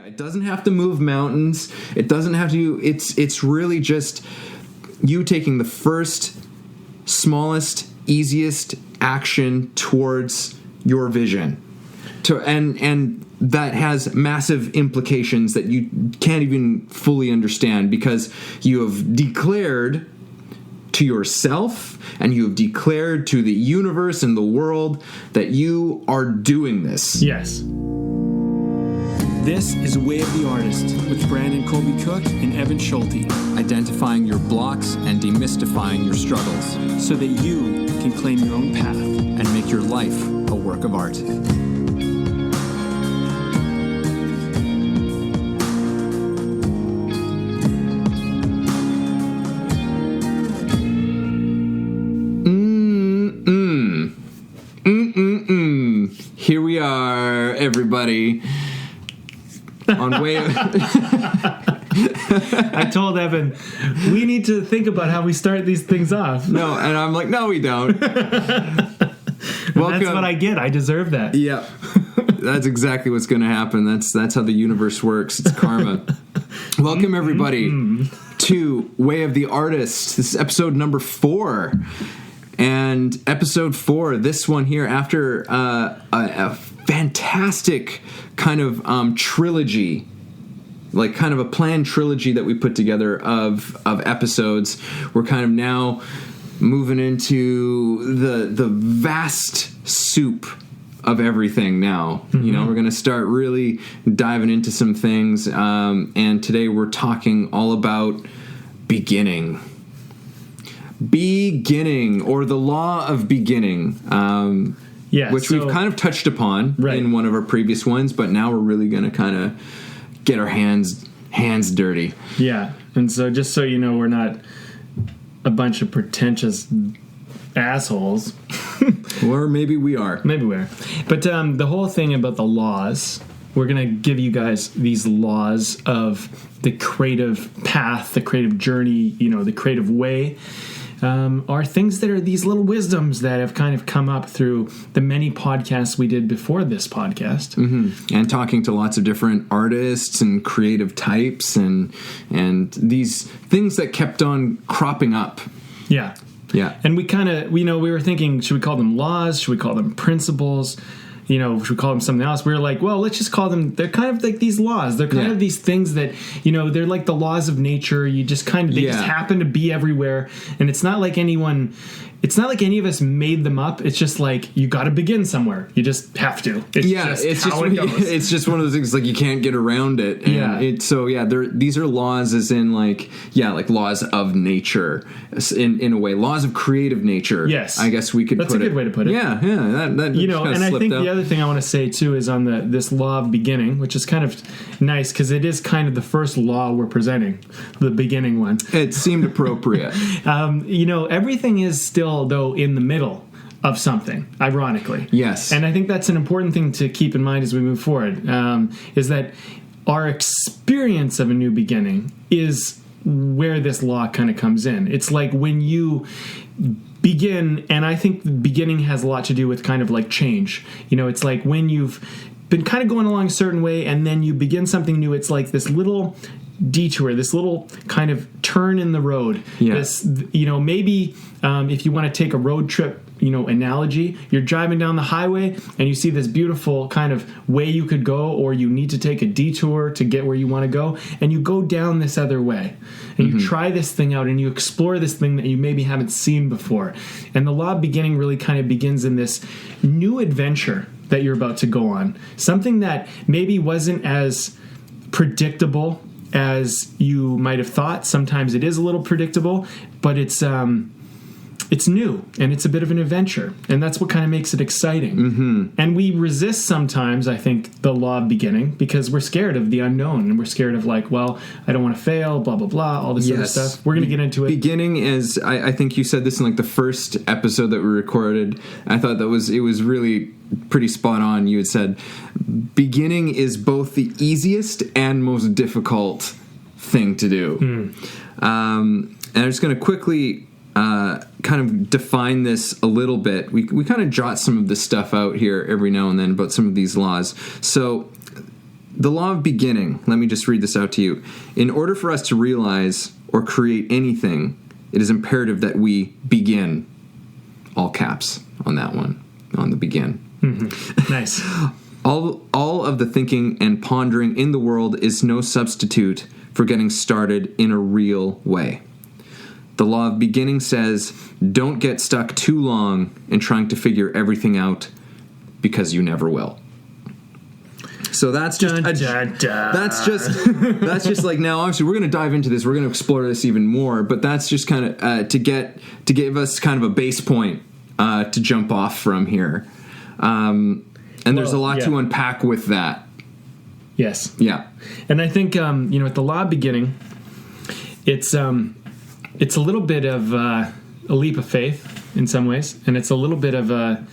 It doesn't have to move mountains. It doesn't have to. It's really just you taking the first, smallest, easiest action towards your vision. And that has massive implications that you can't even fully understand, because you have declared to yourself and you have declared to the universe and the world that you are doing this. Yes. This is Way of the Artist with Brandon Colby Cook and Evan Schulte. Identifying your blocks and demystifying your struggles, so that you can claim your own path and make your life a work of art. Here we are, everybody. On way of I told Evan, we need to think about how we start these things off. No, and I'm like, no, we don't. Welcome. That's what I get. I deserve that. Yeah. That's exactly what's going to happen. That's how the universe works. It's karma. Welcome, everybody, to Way of the Artist. This is episode number 4. And episode 4, this one here, after a fantastic kind of trilogy, like kind of a planned trilogy that we put together of episodes, we're kind of now moving into the vast soup of everything now. Mm-hmm. You know, we're going to start really diving into some things, and today we're talking all about beginning, or the law of beginning, which we've kind of touched upon in one of our previous ones, but now we're really going to kind of get our hands dirty. Yeah, and so just so you know, we're not a bunch of pretentious assholes. Or maybe we are. Maybe we are. But the whole thing about the laws, we're going to give you guys these laws of the creative path, the creative journey, you know, the creative way. Are things that are these little wisdoms that have kind of come up through the many podcasts we did before this podcast. Mm-hmm. And talking to lots of different artists and creative types and these things that kept on cropping up. Yeah. Yeah. And we kind of, we were thinking, should we call them laws? Should we call them principles? You know, should we call them something else? We were like, well, let's just call them, they're kind of like these laws. They're kind of these things that, you know, they're like the laws of nature. You just kind of, they just happen to be everywhere. And it's not like any of us made them up. It's just like, you got to begin somewhere. You just have to. It's how it goes. It's just one of those things, like, you can't get around it. And these are laws as in like laws of nature in a way. Laws of creative nature. Yes. I guess we could That's a good way to put it. Yeah. That you know, and I think the other thing I want to say too is on this law of beginning, which is kind of nice because it is kind of the first law we're presenting, the beginning one. It seemed appropriate. You know, everything is still, though, in the middle of something, ironically. Yes. And I think that's an important thing to keep in mind as we move forward, is that our experience of a new beginning is where this law kind of comes in. It's like when you begin, and I think the beginning has a lot to do with kind of like change. You know, it's like when you've been kind of going along a certain way and then you begin something new, it's like this little detour, this little kind of turn in the road. Yeah. This, you know, maybe if you want to take a road trip, you know, analogy, you're driving down the highway and you see this beautiful kind of way you could go, or you need to take a detour to get where you want to go, and you go down this other way and you try this thing out and you explore this thing that you maybe haven't seen before. And the law of beginning really kind of begins in this new adventure that you're about to go on, something that maybe wasn't as predictable as you might have thought. Sometimes it is a little predictable, but it's new and it's a bit of an adventure, and that's what kind of makes it exciting. Mm-hmm. And we resist sometimes, I think, the law of beginning because we're scared of the unknown, and we're scared of like, well, I don't want to fail, blah, blah, blah, all this other stuff. We're going to get into it. Beginning is, I think you said this in like the first episode that we recorded. I thought it was really pretty spot on. You had said beginning is both the easiest and most difficult thing to do. And I'm just going to quickly kind of define this a little bit. We kind of jot some of this stuff out here every now and then about some of these laws. So The law of beginning, let me just read this out to you. In order for us to realize or create anything, it is imperative that we begin. All caps on that one, on the begin. Mm-hmm. Nice. All of the thinking and pondering in the world is no substitute for getting started in a real way. The law of beginning says, don't get stuck too long in trying to figure everything out, because you never will. So that's just that's just like, now obviously we're going to dive into this, we're going to explore this even more, but that's just kind of to give us kind of a base point to jump off from here. And there's a lot to unpack with that. Yes. Yeah. And I think at the law of beginning, it's a little bit of a leap of faith in some ways, and it's a little bit of a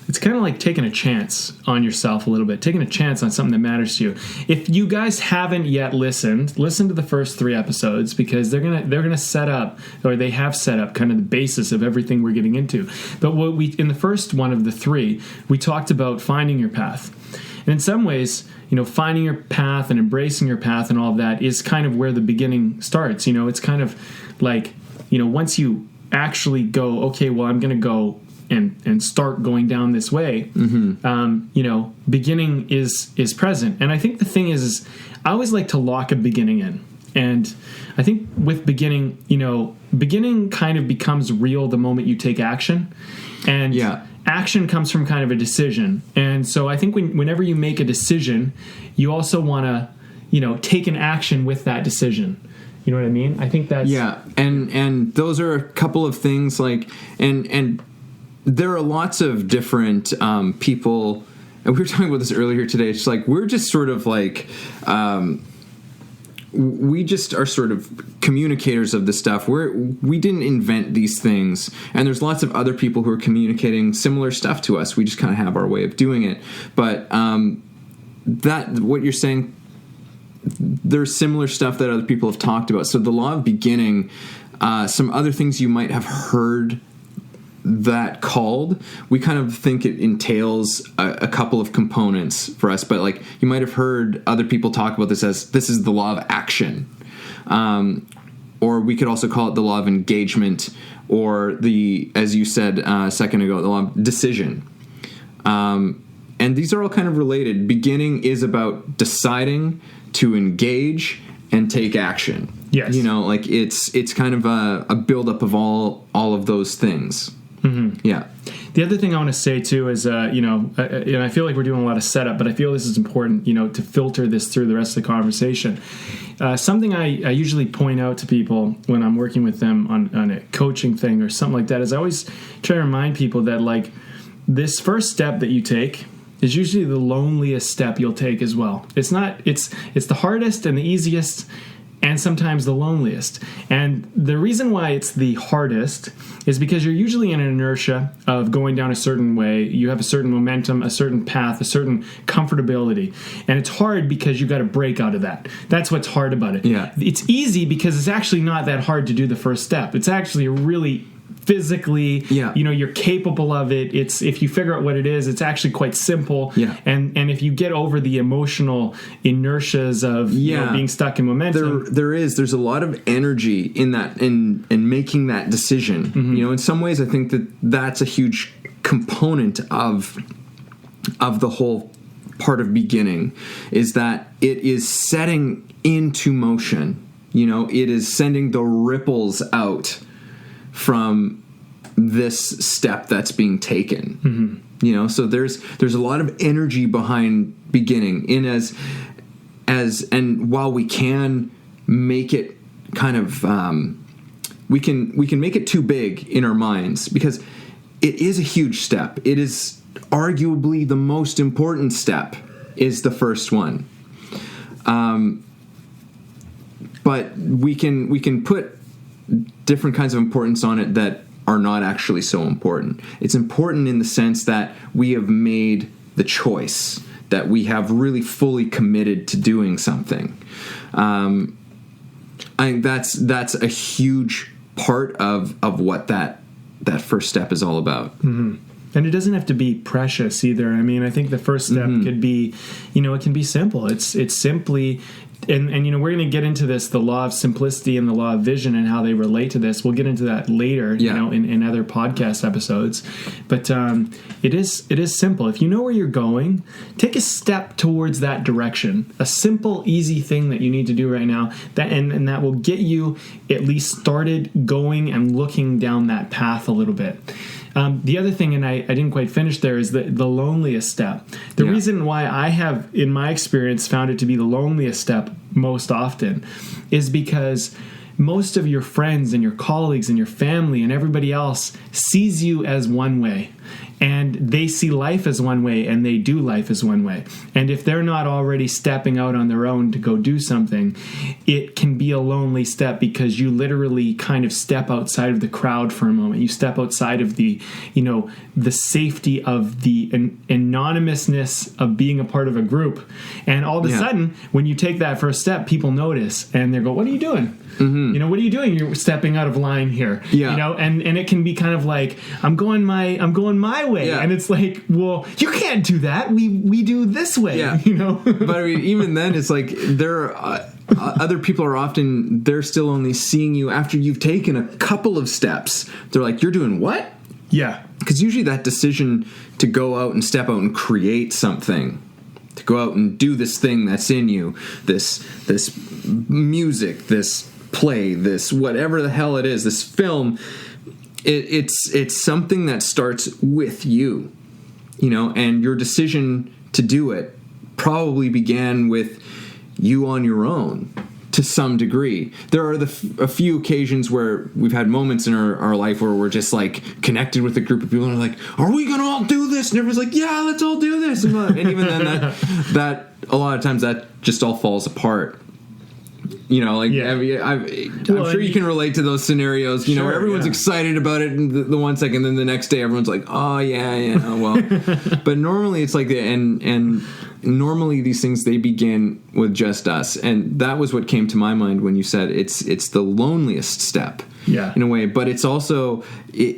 it's kind of like taking a chance on yourself a little bit, taking a chance on something that matters to you. If you guys haven't yet listen to the first 3 episodes, because they're gonna set up, or they have set up, kind of the basis of everything we're getting into. But in the first one of the 3, we talked about finding your path, and in some ways, finding your path and embracing your path and all of that is kind of where the beginning starts. It's kind of like, once you actually go, okay, well, I'm going to go and start going down this way, beginning is present. And I think the thing is I always like to lock a beginning in. And I think with beginning, beginning kind of becomes real the moment you take action. And action comes from kind of a decision. And so I think whenever you make a decision, you also want to, take an action with that decision. You know what I mean? I think that's... Yeah, and those are a couple of things, like, and there are lots of different people, and we were talking about this earlier today. It's like, we're just sort of like... we just are sort of communicators of this stuff. We didn't invent these things, and there's lots of other people who are communicating similar stuff to us. We just kind of have our way of doing it. But what you're saying, there's similar stuff that other people have talked about. So the law of beginning, some other things you might have heard that called, we kind of think it entails a couple of components for us, but like, you might have heard other people talk about this as, this is the law of action, or we could also call it the law of engagement, or as you said a second ago, the law of decision. And these are all kind of related. Beginning is about deciding to engage and take action. Yes. Like it's kind of a buildup of all of those things. Mm-hmm. Yeah. The other thing I want to say too is, I feel like we're doing a lot of setup, but I feel this is important, to filter this through the rest of the conversation. Something I usually point out to people when I'm working with them on a coaching thing or something like that is I always try to remind people that, like, this first step that you take is usually the loneliest step you'll take as well. It's the hardest and the easiest, and sometimes the loneliest. And the reason why it's the hardest is because you're usually in an inertia of going down a certain way. You have a certain momentum, a certain path, a certain comfortability. And it's hard because you got to break out of that. That's what's hard about it. Yeah. It's easy because it's actually not that hard to do the first step. It's actually a really physically, you're capable of it. It's, if you figure out what it is, it's actually quite simple. Yeah. And if you get over the emotional inertias of being stuck in momentum, there's a lot of energy in that, in making that decision. Mm-hmm. In some ways, I think that's a huge component of the whole part of beginning, is that it is setting into motion. It is sending the ripples out from this step that's being taken. Mm-hmm. So there's a lot of energy behind beginning, in as and while we can make it kind of we can make it too big in our minds, because it is a huge step. It is arguably the most important step, is the first one. But we can put different kinds of importance on it that are not actually so important. It's important in the sense that we have made the choice, that we have really fully committed to doing something. I think that's a huge part of what that first step is all about. Mm-hmm. And it doesn't have to be precious either. I mean, I think the first step could be, it can be simple. It's simply, and we're going to get into this, the law of simplicity and the law of vision and how they relate to this. We'll get into that later, in other podcast episodes. But it is simple. If you know where you're going, take a step towards that direction. A simple, easy thing that you need to do right now, and that will get you at least started going and looking down that path a little bit. The other thing, and I didn't quite finish there, is the loneliest step. The reason why I have, in my experience, found it to be the loneliest step most often is because most of your friends and your colleagues and your family and everybody else sees you as one way. And they see life as one way, and they do life as one way. And if they're not already stepping out on their own to go do something, it can be a lonely step because you literally kind of step outside of the crowd for a moment. You step outside of the safety of the anonymousness of being a part of a group. And all of a sudden, when you take that first step, people notice and they go, "What are you doing? Mm-hmm. What are you doing? You're stepping out of line here." Yeah. And it can be kind of like, I'm going my way. Yeah. And it's like, well, you can't do that. We do this way. Yeah. But I mean, even then, it's like there are other people they're still only seeing you after you've taken a couple of steps. They're like, "You're doing what?" Yeah. Because usually that decision to go out and step out and create something, to go out and do this thing that's in you, this music, this play, this whatever the hell it is, this film, it's something that starts with you, and your decision to do it probably began with you on your own to some degree. There are a few occasions where we've had moments in our life where we're just like connected with a group of people and are like, "Are we gonna all do this?" And everyone's like, "Yeah, let's all do this." And even then, that a lot of times that just all falls apart. I'm sure you can relate to those scenarios, where everyone's excited about it in the 1 second, then the next day everyone's like, "Oh, yeah, well." But normally it's like, and normally these things, they begin with just us. And that was what came to my mind when you said it's the loneliest step. Yeah. In a way, but it's also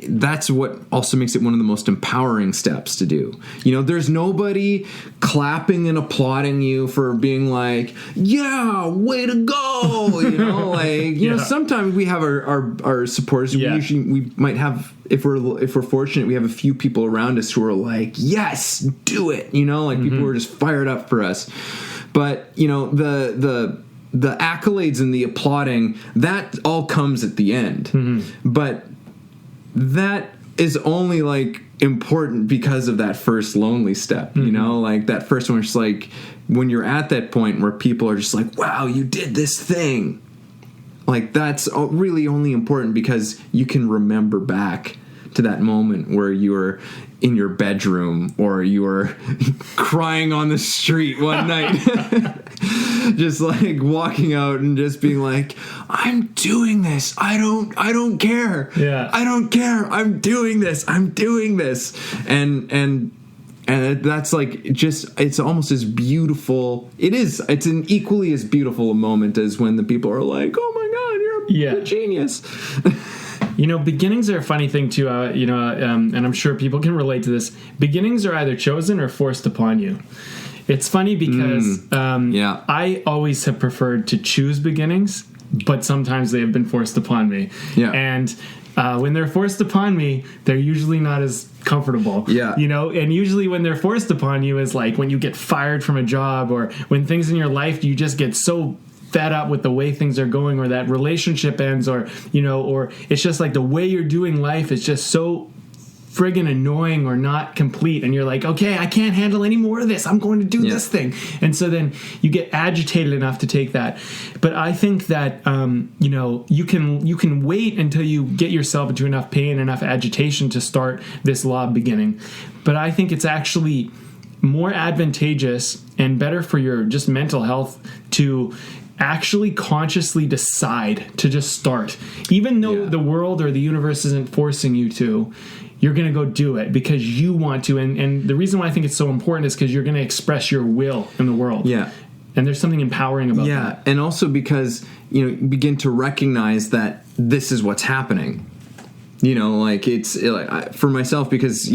that's what also makes it one of the most empowering steps to do. There's nobody clapping and applauding you for being like, "Yeah, way to go!" Sometimes we have our supporters. Yeah. We might have, if we're fortunate, we have a few people around us who are like, "Yes, do it!" People who are just fired up for us. But the accolades and the applauding, that all comes at the end. But that is only like important because of that first lonely step, like that first one. It's like when you're at that point where people are just like, "Wow, you did this thing." Like that's really only important because you can remember back to that moment where you were in your bedroom or you were crying on the street one night. Just like walking out and just being like, "I'm doing this. I don't care. Yeah. I don't care. I'm doing this. And that's like, it's almost as beautiful. It's an equally as beautiful a moment as when the people are like, "Oh my God, you're a genius." Beginnings are a funny thing too, and I'm sure people can relate to this. Beginnings are either chosen or forced upon you. It's funny because I always have preferred to choose beginnings, but sometimes they have been forced upon me. Yeah. And when they're forced upon me, they're usually not as comfortable. Yeah. And usually when they're forced upon you is like when you get fired from a job, or when things in your life, you just get so fed up with the way things are going, or that relationship ends, or it's just like the way you're doing life is just so friggin' annoying or not complete, and you're like, "Okay, I can't handle any more of this. I'm going to do this thing." And so then you get agitated enough to take that. But I think that you can wait until you get yourself into enough pain, enough agitation to start this law of beginning. But I think it's actually more advantageous and better for your just mental health to actually consciously decide to just start, even though the world or the universe isn't forcing you to. You're going to go do it because you want to. And the reason why I think it's so important is because you're going to express your will in the world. Yeah. And there's something empowering about that. Yeah. And also because, you begin to recognize that this is what's happening. Like for myself, because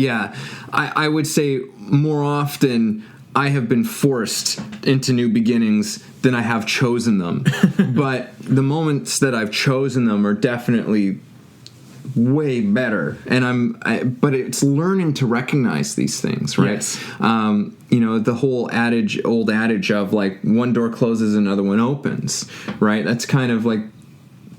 I would say more often I have been forced into new beginnings than I have chosen them. But the moments that I've chosen them are definitely way better, and but it's learning to recognize these things, right? Yes. The whole old adage of like one door closes, another one opens, right? That's kind of like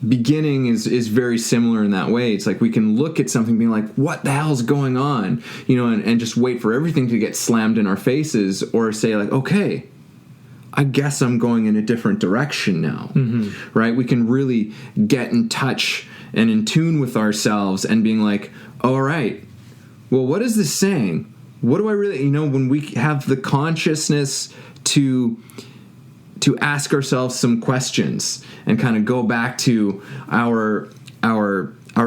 beginning is very similar in that way. It's like we can look at something being like, what the hell's going on, and just wait for everything to get slammed in our faces, or say like, okay, I guess I'm going in a different direction now, right? We can really get in touch and in tune with ourselves and being like, all right, well, what is this saying? What do I really, when we have the consciousness to ask ourselves some questions and kind of go back to our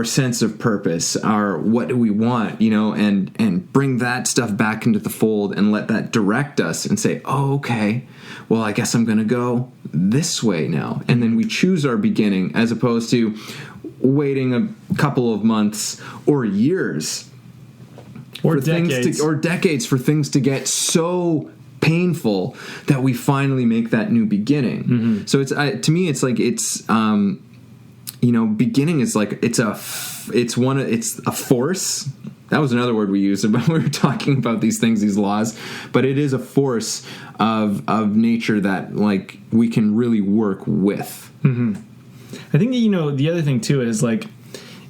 sense of purpose, our what do we want, and bring that stuff back into the fold and let that direct us and say, oh, okay, well, I guess I'm going to go this way now. And then we choose our beginning, as opposed to waiting a couple of months or years or decades for things to get so painful that we finally make that new beginning. So it's to me, it's like beginning is like it's a force. That was another word we used when we were talking about these things, these laws. But it is a force of nature that like we can really work with. I think the other thing too is like,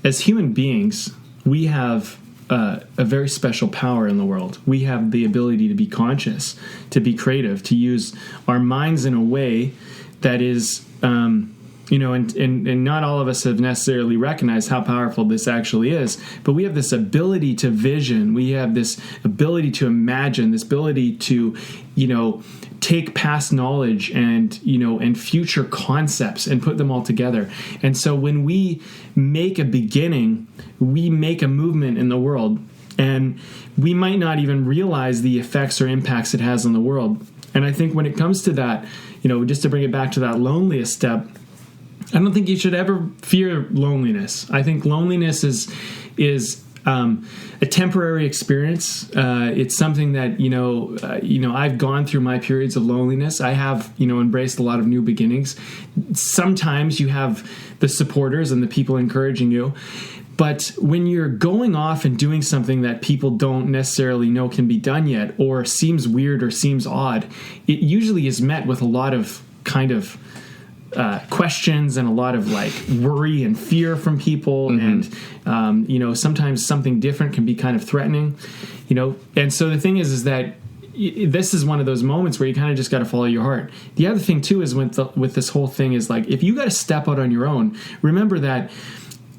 as human beings, we have a very special power in the world. We have the ability to be conscious, to be creative, to use our minds in a way that is, and not all of us have necessarily recognized how powerful this actually is, but we have this ability to vision. We have this ability to imagine, this ability to, take past knowledge and future concepts and put them all together. And so when we make a beginning, we make a movement in the world, and we might not even realize the effects or impacts it has on the world. And I think when it comes to that, just to bring it back to that loneliest step, I don't think you should ever fear loneliness. I think loneliness is a temporary experience. It's something that I've gone through my periods of loneliness. I have embraced a lot of new beginnings. Sometimes you have the supporters and the people encouraging you, but when you're going off and doing something that people don't necessarily know can be done yet, or seems weird or seems odd, it usually is met with a lot of kind of questions and a lot of like worry and fear from people. And sometimes something different can be kind of threatening, and so the thing is that this is one of those moments where you kind of just got to follow your heart. The other thing too is with this whole thing is like, if you got to step out on your own, remember that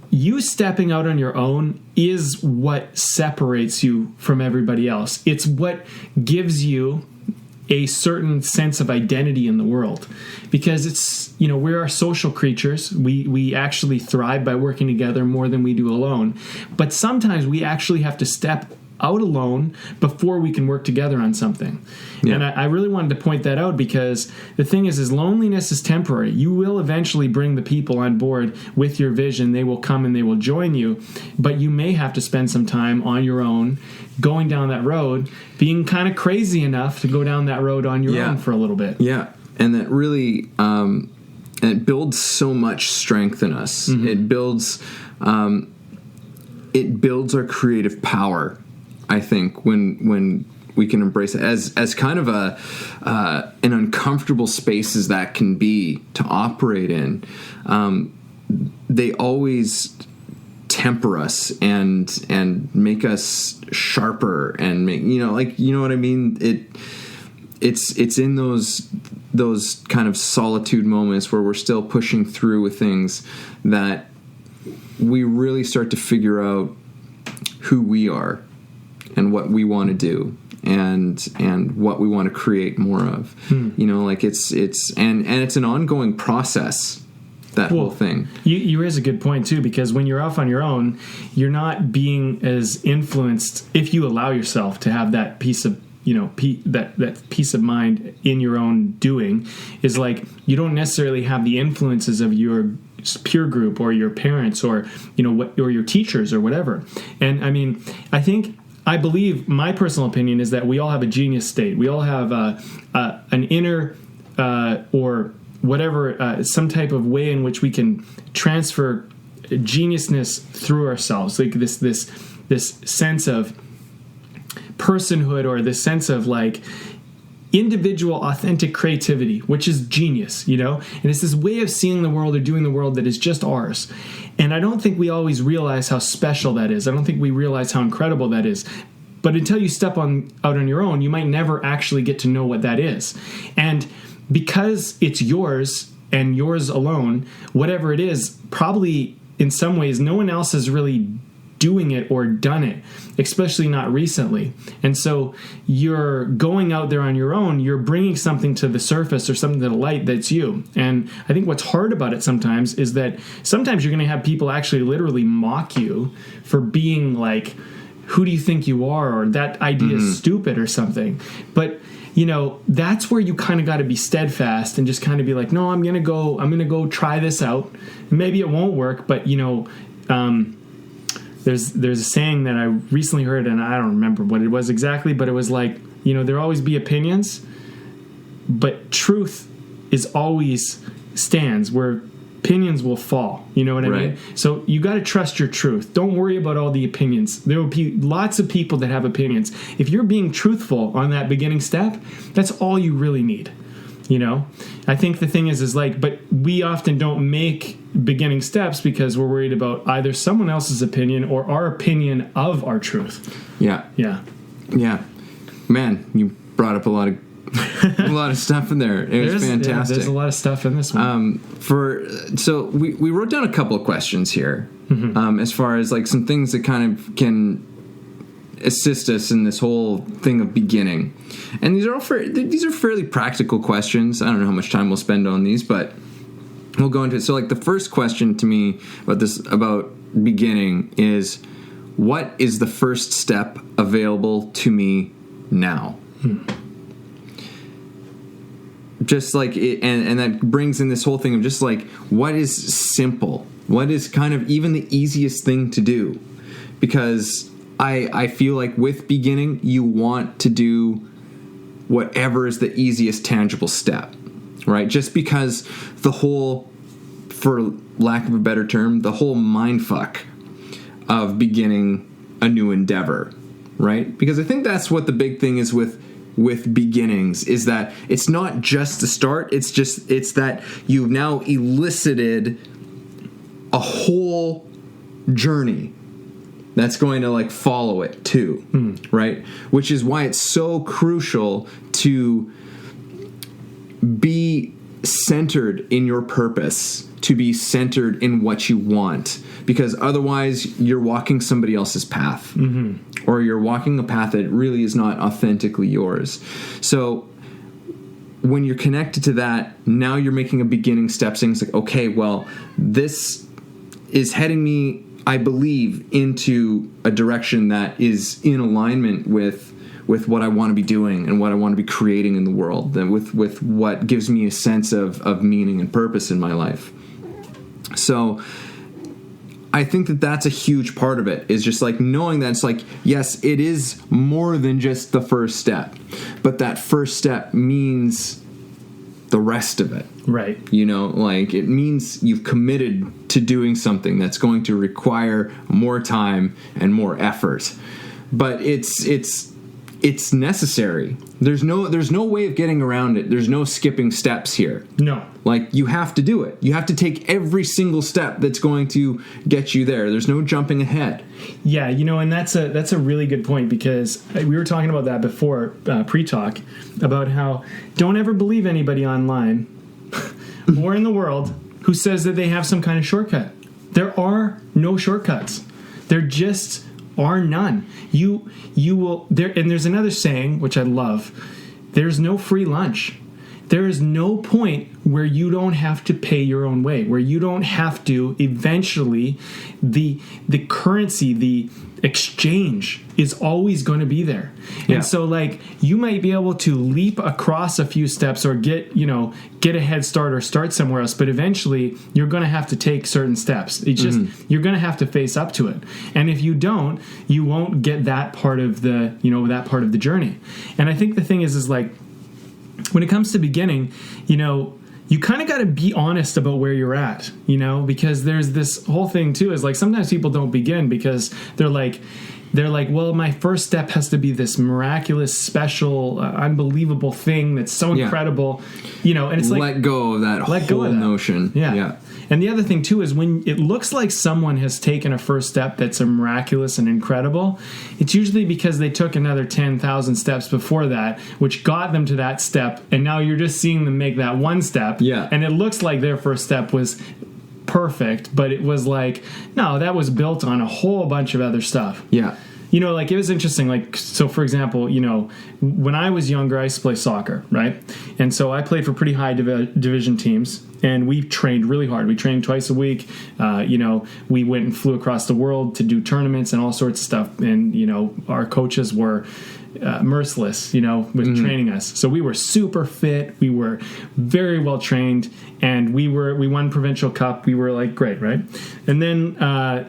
you stepping out on your own is what separates you from everybody else. It's what gives you a certain sense of identity in the world, because it's, we are social creatures. We actually thrive by working together more than we do alone. But sometimes we actually have to step out alone before we can work together on something. Yeah. And I really wanted to point that out, because the thing is loneliness is temporary. You will eventually bring the people on board with your vision. They will come and they will join you, but you may have to spend some time on your own, going down that road, being kind of crazy enough to go down that road on your own for a little bit. Yeah. And that really, and it builds so much strength in us. It builds our creative power, I think, when we can embrace it as kind of an uncomfortable space as that can be to operate in. They always temper us and make us sharper and make, what I mean? It's in those kind of solitude moments where we're still pushing through with things that we really start to figure out who we are and what we want to do and what we want to create more of. It's an ongoing process, that whole thing. You raise a good point too, because when you're off on your own, you're not being as influenced, if you allow yourself to have that piece of that peace of mind in your own doing, is like you don't necessarily have the influences of your peer group or your parents or, or your teachers or whatever. And I mean, I believe my personal opinion is that we all have a genius state. We all have an inner or whatever, some type of way in which we can transfer geniusness through ourselves, like this sense of personhood, or this sense of like individual authentic creativity, which is genius, and it's this way of seeing the world or doing the world that is just ours. And I don't think we always realize how special that is. I don't think we realize how incredible that is. But until you step out on your own, you might never actually get to know what that is. And because it's yours and yours alone, whatever it is, probably in some ways no one else is really doing it or done it, especially not recently. And so you're going out there on your own, you're bringing something to the surface or something to the light that's you. And I think what's hard about it sometimes is that sometimes you're going to have people actually literally mock you for being like, who do you think you are? Or that idea is stupid or something. But that's where you kind of got to be steadfast and just kind of be like, no, I'm going to go try this out. Maybe it won't work, but there's a saying that I recently heard, and I don't remember what it was exactly, but it was like, there'll always be opinions, but truth is always stands where opinions will fall. You know what I mean? So you got to trust your truth. Don't worry about all the opinions. There will be lots of people that have opinions. If you're being truthful on that beginning step, that's all you really need. I think the thing is like, but we often don't make beginning steps because we're worried about either someone else's opinion or our opinion of our truth. Yeah. Man, you brought up a lot of stuff in there. It was fantastic. Yeah, there's a lot of stuff in this one. So we wrote down a couple of questions here, as far as like some things that kind of can assist us in this whole thing of beginning. And these are fairly practical questions. I don't know how much time we'll spend on these, but we'll go into it. So like the first question to me about beginning is, what is the first step available to me now? Just like it, and that brings in this whole thing of just like, what is simple? What is kind of even the easiest thing to do? Because I feel like with beginning, you want to do whatever is the easiest tangible step, right? Just because the whole, for lack of a better term, the whole mindfuck of beginning a new endeavor, right? Because I think that's what the big thing is with beginnings, is that it's not just the start, it's that you've now elicited a whole journey that's going to like follow it too, right? Which is why it's so crucial to be centered in your purpose, to be centered in what you want, because otherwise you're walking somebody else's path, or you're walking a path that really is not authentically yours. So when you're connected to that, now you're making a beginning step, saying it's like, okay, well, this is heading me, I believe, into a direction that is in alignment with what I want to be doing and what I want to be creating in the world, and with what gives me a sense of meaning and purpose in my life. So I think that that's a huge part of it, is just like knowing that it's like, yes, it is more than just the first step, but that first step means the rest of it. Right. Like it means you've committed to doing something that's going to require more time and more effort. But it's necessary. There's no way of getting around it. There's no skipping steps here. No. Like you have to do it. You have to take every single step that's going to get you there. There's no jumping ahead. Yeah, and that's a really good point, because we were talking about that before pre-talk, about how don't ever believe anybody online or in the world who says that they have some kind of shortcut. There are no shortcuts. There just are none. You will there, and there's another saying which I love. There's no free lunch. there is no point where you don't have to pay your own way, where you don't have to eventually, the currency, the exchange is always going to be there. Yeah. And so like you might be able to leap across a few steps or get a head start or start somewhere else, but eventually you're going to have to take certain steps. It's just you're going to have to face up to it. And if you don't, you won't get that part of the, that part of the journey. And I think the thing is like when it comes to beginning, you kind of got to be honest about where you're at, because there's this whole thing too, is like sometimes people don't begin because they're like, well, my first step has to be this miraculous, special, unbelievable thing that's so incredible, and it's like, let go of that whole notion. Yeah. And the other thing too is when it looks like someone has taken a first step that's a miraculous and incredible, it's usually because they took another 10,000 steps before that, which got them to that step, and now you're just seeing them make that one step. Yeah. And it looks like their first step was perfect, but it was like, no, that was built on a whole bunch of other stuff. Yeah. Like it was interesting. Like, so for example, when I was younger, I used to play soccer, right? And so I played for pretty high division teams, and we trained really hard. We trained twice a week. We went and flew across the world to do tournaments and all sorts of stuff. And, our coaches were merciless, with training us. So we were super fit. We were very well trained, and we won provincial cup. We were like great, right? And then,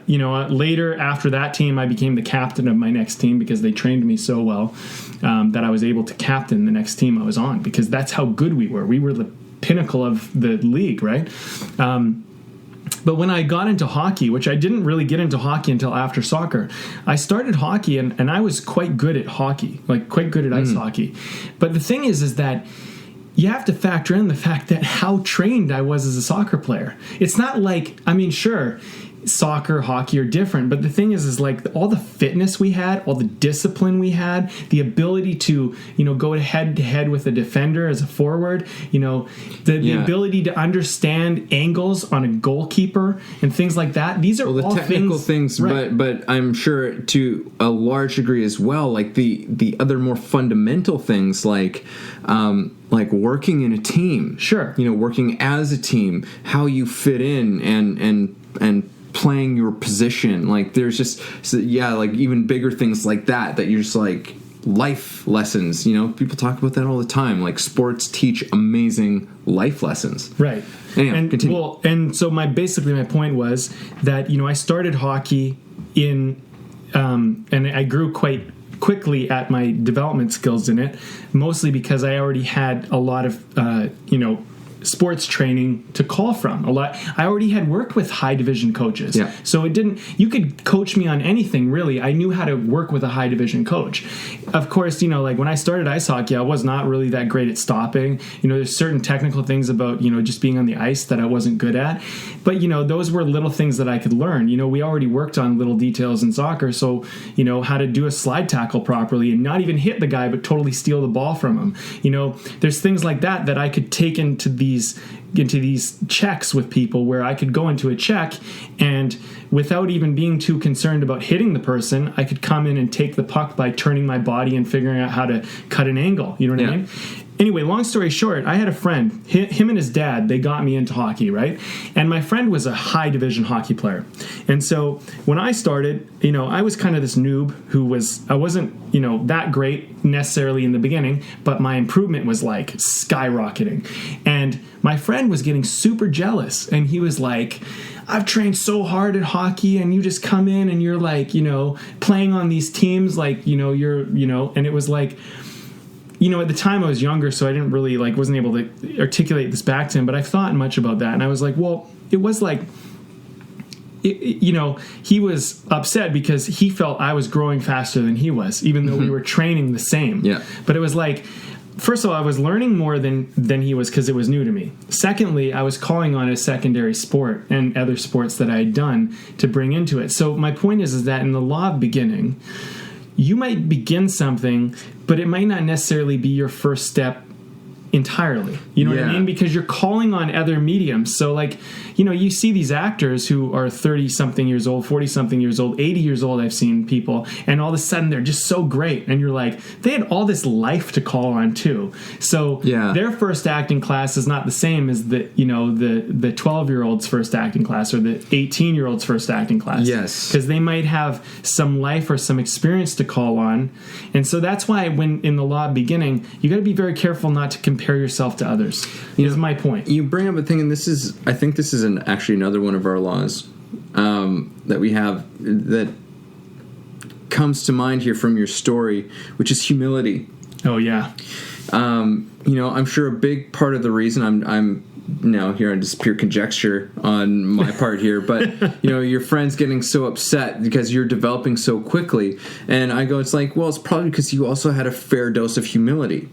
later after that team, I became the captain of my next team because they trained me so well that I was able to captain the next team I was on, because that's how good we were. We were the pinnacle of the league, right? But when I got into hockey, which I didn't really get into hockey until after soccer, I started hockey and I was quite good at hockey, like quite good at ice hockey. But the thing is that you have to factor in the fact that how trained I was as a soccer player. It's not like, sure, soccer, hockey are different, but the thing is like all the fitness we had, all the discipline we had, the ability to, go head to head with a defender as a forward, the ability to understand angles on a goalkeeper and things like that. These are the all technical things, right. but I'm sure to a large degree as well, like the other more fundamental things like working in a team. Sure. Working as a team, how you fit in and playing your position. Like there's just like even bigger things like that you're just like life lessons. People talk about that all the time. Like sports teach amazing life lessons. Right. Anyhow, and continue. Well, and so my point was that I started hockey in and I grew quite quickly at my development skills in it, mostly because I already had a lot of sports training to call from. I already had worked with high division coaches. Yeah. So you could coach me on anything really. I knew how to work with a high division coach. Of course, like when I started ice hockey, I was not really that great at stopping. There's certain technical things about, just being on the ice that I wasn't good at. But, those were little things that I could learn. We already worked on little details in soccer. So, how to do a slide tackle properly and not even hit the guy, but totally steal the ball from him. There's things like that I could take into these checks with people, where I could go into a check and without even being too concerned about hitting the person, I could come in and take the puck by turning my body and figuring out how to cut an angle. You know what I mean? Anyway, long story short, I had a friend, him and his dad, they got me into hockey, right? And my friend was a high division hockey player. And so when I started, I was kind of this noob I wasn't, that great necessarily in the beginning, but my improvement was like skyrocketing. And my friend was getting super jealous, and he was like, I've trained so hard at hockey and you just come in and you're like, playing on these teams like, and it was like, at the time I was younger, so I didn't really wasn't able to articulate this back to him, but I thought much about that. And I was like, well, it was like, he was upset because he felt I was growing faster than he was, even though we were training the same. Yeah. But it was like, first of all, I was learning more than he was because it was new to me. Secondly, I was calling on a secondary sport and other sports that I had done to bring into it. So my point is that in the law of beginning, you might begin something, but it might not necessarily be your first step entirely. You know what I mean? Because you're calling on other mediums. So like, you know, you see these actors who are 30-something years old, 40-something years old, 80 years old, I've seen people, and all of a sudden they're just so great. And you're like, they had all this life to call on too. So their first acting class is not the same as the 12-year-old's first acting class or the 18-year-old's first acting class. Yes. Because they might have some life or some experience to call on. And so that's why when in the law of beginning, you got to be very careful not to compare yourself to others. Is my point. You bring up a thing, and I think this is actually another one of our laws that we have that comes to mind here from your story, which is humility. Oh yeah. You know, I'm sure a big part of the reason I'm now here on just pure conjecture on my part here, but you know, your friend's getting so upset because you're developing so quickly, and I go, it's like, well, it's probably because you also had a fair dose of humility.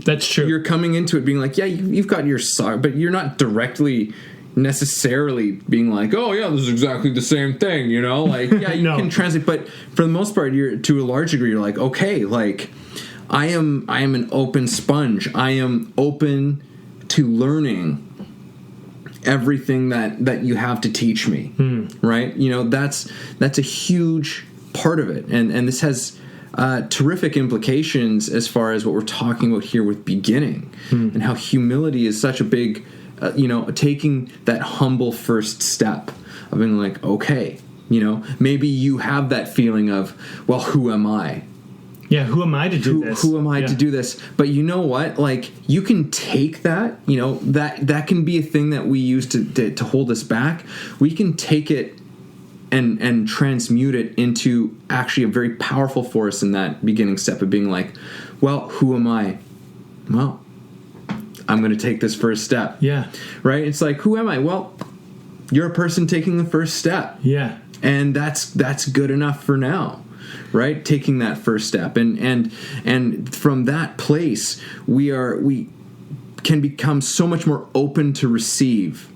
That's true. You're coming into it being like, yeah, you've got your side, but you're not directly necessarily being like, oh yeah, this is exactly the same thing, you know, like, yeah, you can translate, but for the most part, you're to a large degree, you're like, okay, like I am an open sponge. I am open to learning everything that you have to teach me, right? You know, that's a huge part of it, and this has terrific implications as far as what we're talking about here with beginning, and how humility is such a big, taking that humble first step of being like, okay, you know, maybe you have that feeling of, well, who am I? Yeah, who am I to do this? Who am I to do this? But you know what? Like, you can take that, you know, that can be a thing that we use to hold us back. We can take it and transmute it into actually a very powerful force in that beginning step of being like, well, who am I? Well, I'm going to take this first step. Yeah. Right? It's like, who am I? Well, you're a person taking the first step. Yeah. And that's good enough for now. Right? Taking that first step. And from that place, we can become so much more open to receive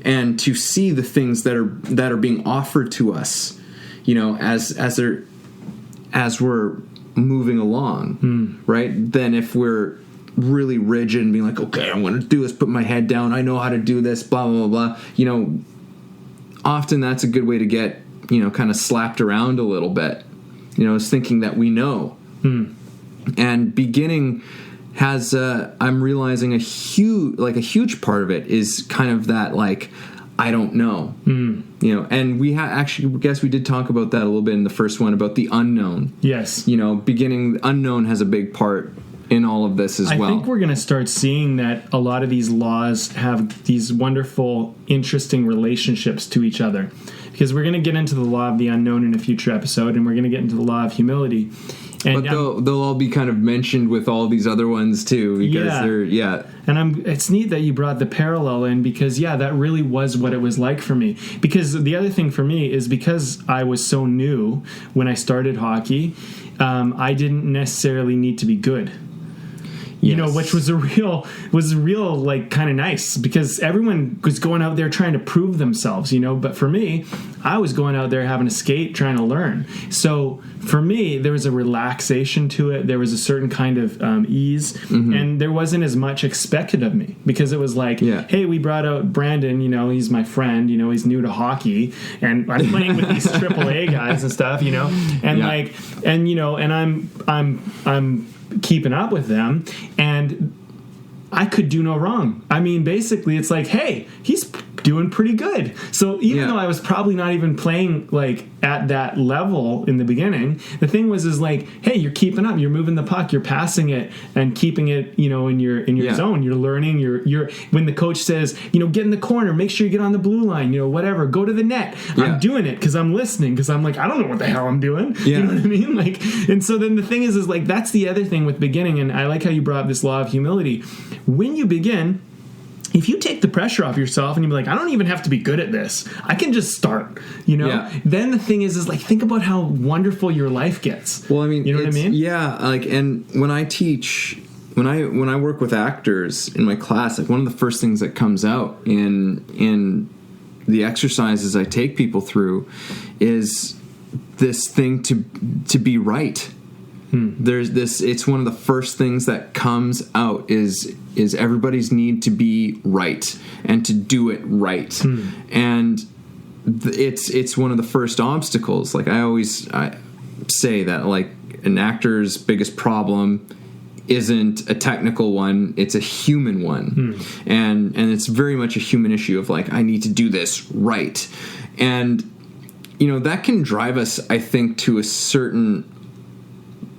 and to see the things that are being offered to us, you know, as we're moving along, right? Then if we're really rigid and being like, okay, I'm going to do this, put my head down, I know how to do this, blah, blah, blah, blah, you know, often that's a good way to get, you know, kind of slapped around a little bit, you know, is thinking that we know. And beginning has I'm realizing a huge part of it is kind of that, like, I don't know, you know, and we actually guess we did talk about that a little bit in the first one about the unknown. Yes, you know, beginning unknown has a big part in all of this as well. I think we're going to start seeing that a lot of these laws have these wonderful, interesting relationships to each other, because we're going to get into the law of the unknown in a future episode, and we're going to get into the law of humility. And but they'll all be kind of mentioned with all these other ones too, because they're And it's neat that you brought the parallel in, because that really was what it was like for me. Because the other thing for me is, because I was so new when I started hockey, I didn't necessarily need to be good. You know, which was a real like kind of nice, because everyone was going out there trying to prove themselves, you know. But for me, I was going out there having a skate, trying to learn. So for me, there was a relaxation to it. There was a certain kind of ease, and there wasn't as much expected of me, because it was like, hey, we brought out Brandon, you know, he's my friend, you know, he's new to hockey, and I'm playing with these AAA guys and stuff, you know, and like, and you know, and I'm keeping up with them, and I could do no wrong. I mean, basically, it's like, hey, he's doing pretty good. So even though I was probably not even playing like at that level in the beginning, the thing is like, hey, you're keeping up, you're moving the puck, you're passing it and keeping it, you know, in your zone. You're learning. You're when the coach says, you know, get in the corner, make sure you get on the blue line, you know, whatever, go to the net. I'm doing it because I'm listening, because I'm like, I don't know what the hell I'm doing. You know what I mean? Like, and so then the thing is like, that's the other thing with beginning. And I like how you brought up this law of humility. When you begin, if you take the pressure off yourself and you be like, I don't even have to be good at this, I can just start, you know, then the thing is like, think about how wonderful your life gets. Well, I mean, you know what I mean? Yeah. Like, and when I teach, when I work with actors in my class, like one of the first things that comes out in the exercises I take people through is this thing to be right. There's this. It's one of the first things that comes out is everybody's need to be right and to do it right, and it's one of the first obstacles. Like I say that, like, an actor's biggest problem isn't a technical one, it's a human one. And it's very much a human issue of, like, I need to do this right. And that can drive us, I think, to a certain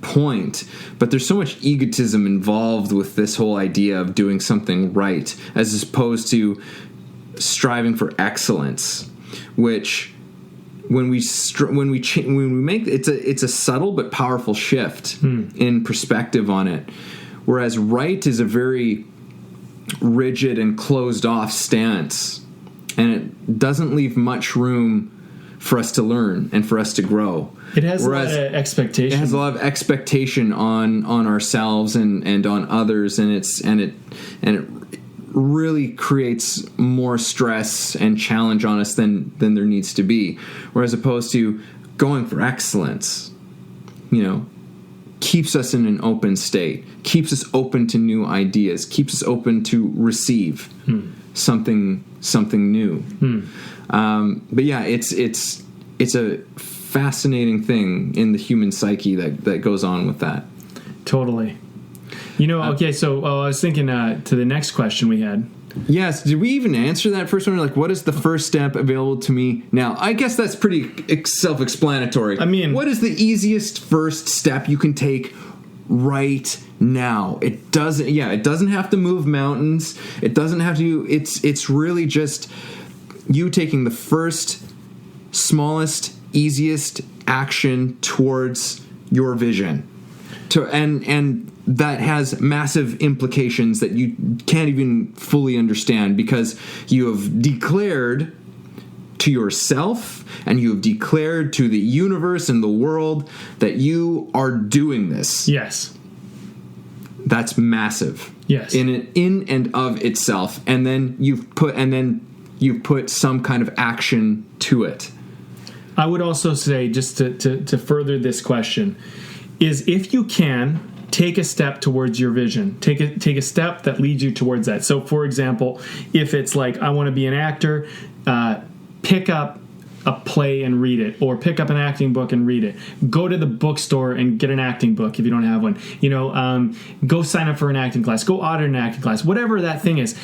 point, but there's so much egotism involved with this whole idea of doing something right, as opposed to striving for excellence, which when we make it's a subtle but powerful shift in perspective on it. Whereas right is a very rigid and closed off stance, and it doesn't leave much room for us to learn and for us to grow. It has a lot of expectation. It has a lot of expectation on ourselves and on others, and it really creates more stress and challenge on us than there needs to be. Whereas opposed to going for excellence, keeps us in an open state, keeps us open to new ideas, keeps us open to receive something new. But yeah, it's a fascinating thing in the human psyche that goes on with that. Totally. Okay, so I was thinking to the next question we had. Yes, did we even answer that first one? Like, what is the first step available to me now? I guess that's pretty self-explanatory. I mean, what is the easiest first step you can take right now? It doesn't have to move mountains. It doesn't have to. It's really just you taking the first, smallest, easiest action towards your vision. And that has massive implications that you can't even fully understand, because you have declared to yourself and you have declared to the universe and the world that you are doing this. Yes. That's massive. Yes. In and of itself. And then you've put some kind of action to it. I would also say, just to further this question, is if you can take a step towards your vision, take a step that leads you towards that. So, for example, if it's like, I want to be an actor, pick up a play and read it, or pick up an acting book and read it. Go to the bookstore and get an acting book if you don't have one. Go sign up for an acting class. Go audit an acting class. Whatever that thing is.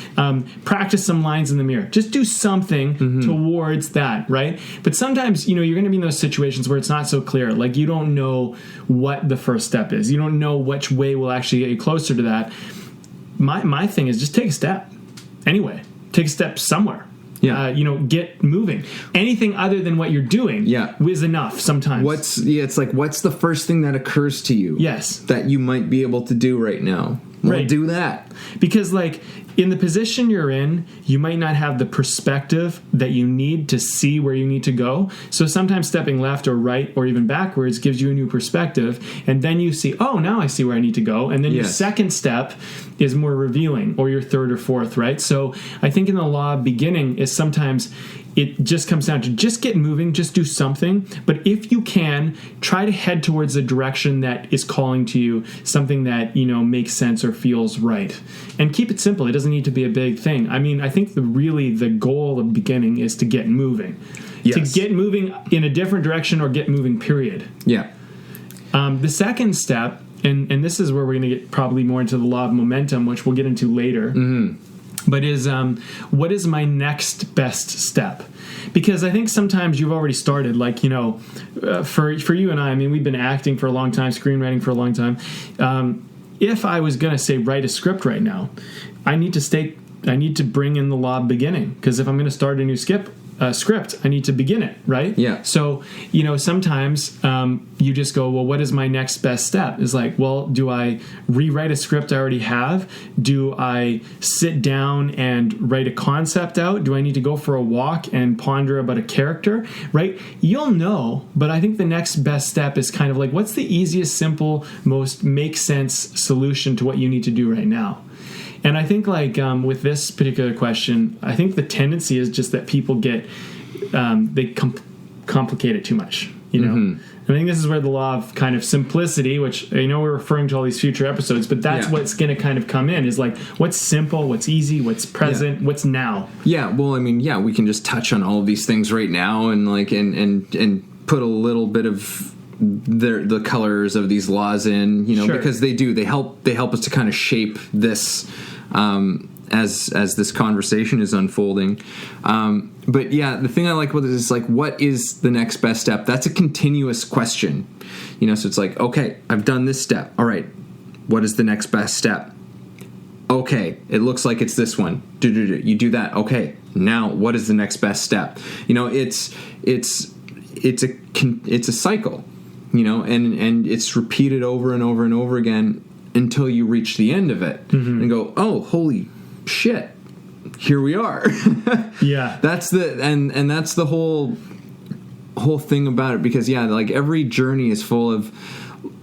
Practice some lines in the mirror. Just do something towards that, right? But sometimes, you're going to be in those situations where it's not so clear. Like, you don't know what the first step is. You don't know which way will actually get you closer to that. My thing is just take a step. Anyway, take a step somewhere. Yeah. Get moving. Anything other than what you're doing is enough sometimes. It's like, what's the first thing that occurs to you? Yes. That you might be able to do right now? Well, do that. Because, like, in the position you're in, you might not have the perspective that you need to see where you need to go. So sometimes stepping left or right or even backwards gives you a new perspective. And then you see, oh, now I see where I need to go. And then your second step is more revealing, or your third or fourth, right? So I think in the law of beginning is sometimes it just comes down to just get moving, just do something. But if you can, try to head towards a direction that is calling to you, something that, makes sense or feels right. And keep it simple. It doesn't need to be a big thing. I mean, I think the goal of beginning is to get moving. Yes. To get moving in a different direction, or get moving, period. Yeah. The second step, and this is where we're going to get probably more into the law of momentum, which we'll get into later. But is what is my next best step? Because I think sometimes you've already started, like, for you and I mean, we've been acting for a long time, screenwriting for a long time. If I was going to say write a script right now, I need to bring in the law of beginning, because if I'm going to start a new script, I need to begin it, right? Yeah. So, sometimes you just go, well, what is my next best step? It's like, well, do I rewrite a script I already have? Do I sit down and write a concept out? Do I need to go for a walk and ponder about a character, right? You'll know, but I think the next best step is kind of like, what's the easiest, simple, most make sense solution to what you need to do right now? And I think, like, with this particular question, I think the tendency is just that people get, complicate it too much. you know. I think this is where the law of kind of simplicity, which I know we're referring to all these future episodes, but that's what's going to kind of come in, is like what's simple, what's easy, what's present, what's now. Yeah, well, I mean, we can just touch on all of these things right now and like and put a little bit of the colors of these laws in, you know, because they help us to kind of shape this as this conversation is unfolding. But yeah, the thing I like about this is like, what is the next best step? That's a continuous question, you know. So it's like, okay, I've done this step. All right, what is the next best step? Okay, it looks like it's this one. You do that. Okay, now what is the next best step? You know, it's a cycle, you know, and it's repeated over and over and over again until you reach the end of it and go, oh, holy shit, here we are. Yeah, that's the whole thing about it, because like every journey is full of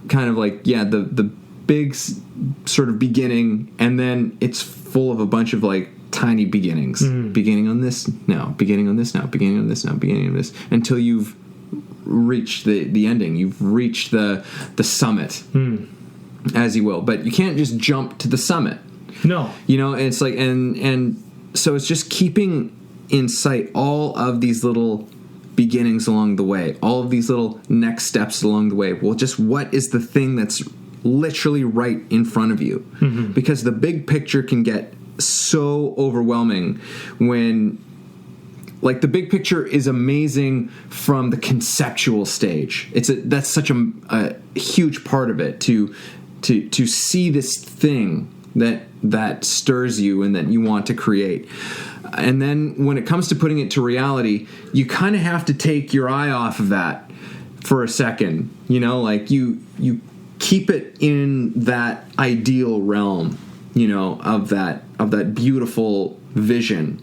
kind of like the big sort of beginning, and then it's full of a bunch of like tiny beginnings, beginning on this now, beginning on this now, beginning on this now, beginning on this, until you've reached the ending. You've reached the summit, as you will, but you can't just jump to the summit. No, you know, it's like, and so it's just keeping in sight all of these little beginnings along the way, all of these little next steps along the way. Well, just what is the thing that's literally right in front of you? Because the big picture can get so overwhelming when, like, the big picture is amazing from the conceptual stage. That's such a huge part of it, to see this thing that stirs you and that you want to create. And then when it comes to putting it to reality, you kind of have to take your eye off of that for a second. You know, like you keep it in that ideal realm, you know, of that beautiful vision.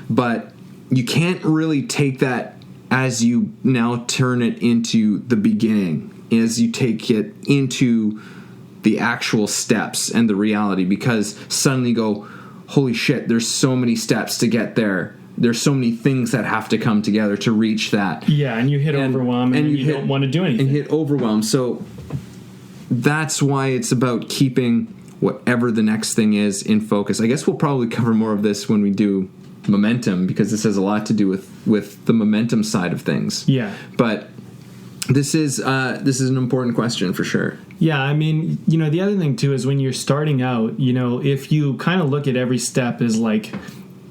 But you can't really take that as you now turn it into the beginning, as you take it into the actual steps and the reality, because suddenly you go, holy shit, there's so many steps to get there. There's so many things that have to come together to reach that. Yeah, and you hit overwhelm, and you don't want to do anything. And hit overwhelm. So that's why it's about keeping whatever the next thing is in focus. I guess we'll probably cover more of this when we do momentum, because this has a lot to do with the momentum side of things. Yeah. But this is an important question for sure. Yeah, I mean, you know, the other thing too is when you're starting out, you know, if you kind of look at every step as like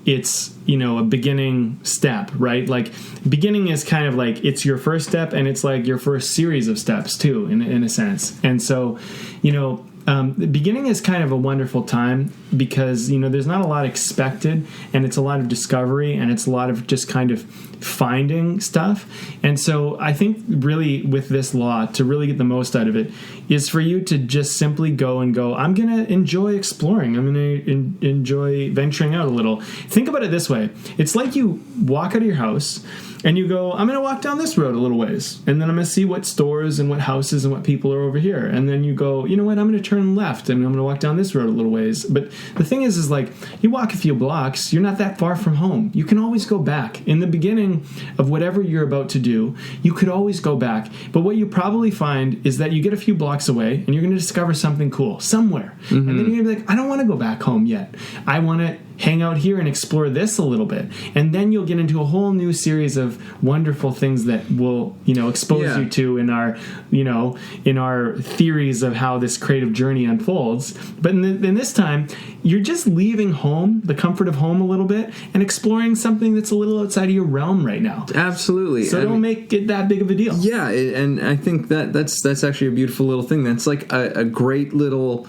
it's, you know, a beginning step, right? Like beginning is kind of like it's your first step, and it's like your first series of steps too, in a sense. And so, you know, the beginning is kind of a wonderful time because, you know, there's not a lot expected, and it's a lot of discovery, and it's a lot of just kind of finding stuff. And so I think really with this law, to really get the most out of it, is for you to just simply go, I'm going to enjoy exploring. I'm going to enjoy venturing out a little. Think about it this way. It's like you walk out of your house and you go, I'm going to walk down this road a little ways, and then I'm going to see what stores and what houses and what people are over here. And then you go, you know what, I'm going to turn left and I'm going to walk down this road a little ways. But the thing is like, you walk a few blocks, you're not that far from home. You can always go back. In the beginning of whatever you're about to do, you could always go back. But what you probably find is that you get a few blocks away and you're going to discover something cool somewhere. And then you're going to be like, I don't want to go back home yet. I want to hang out here and explore this a little bit. And then you'll get into a whole new series of wonderful things that will, you know, expose you to in our, you know, in our theories of how this creative journey unfolds. But in this time, you're just leaving home, the comfort of home a little bit, and exploring something that's a little outside of your realm right now. Absolutely. So don't make it that big of a deal. Yeah, and I think that's actually a beautiful little thing. That's like a great little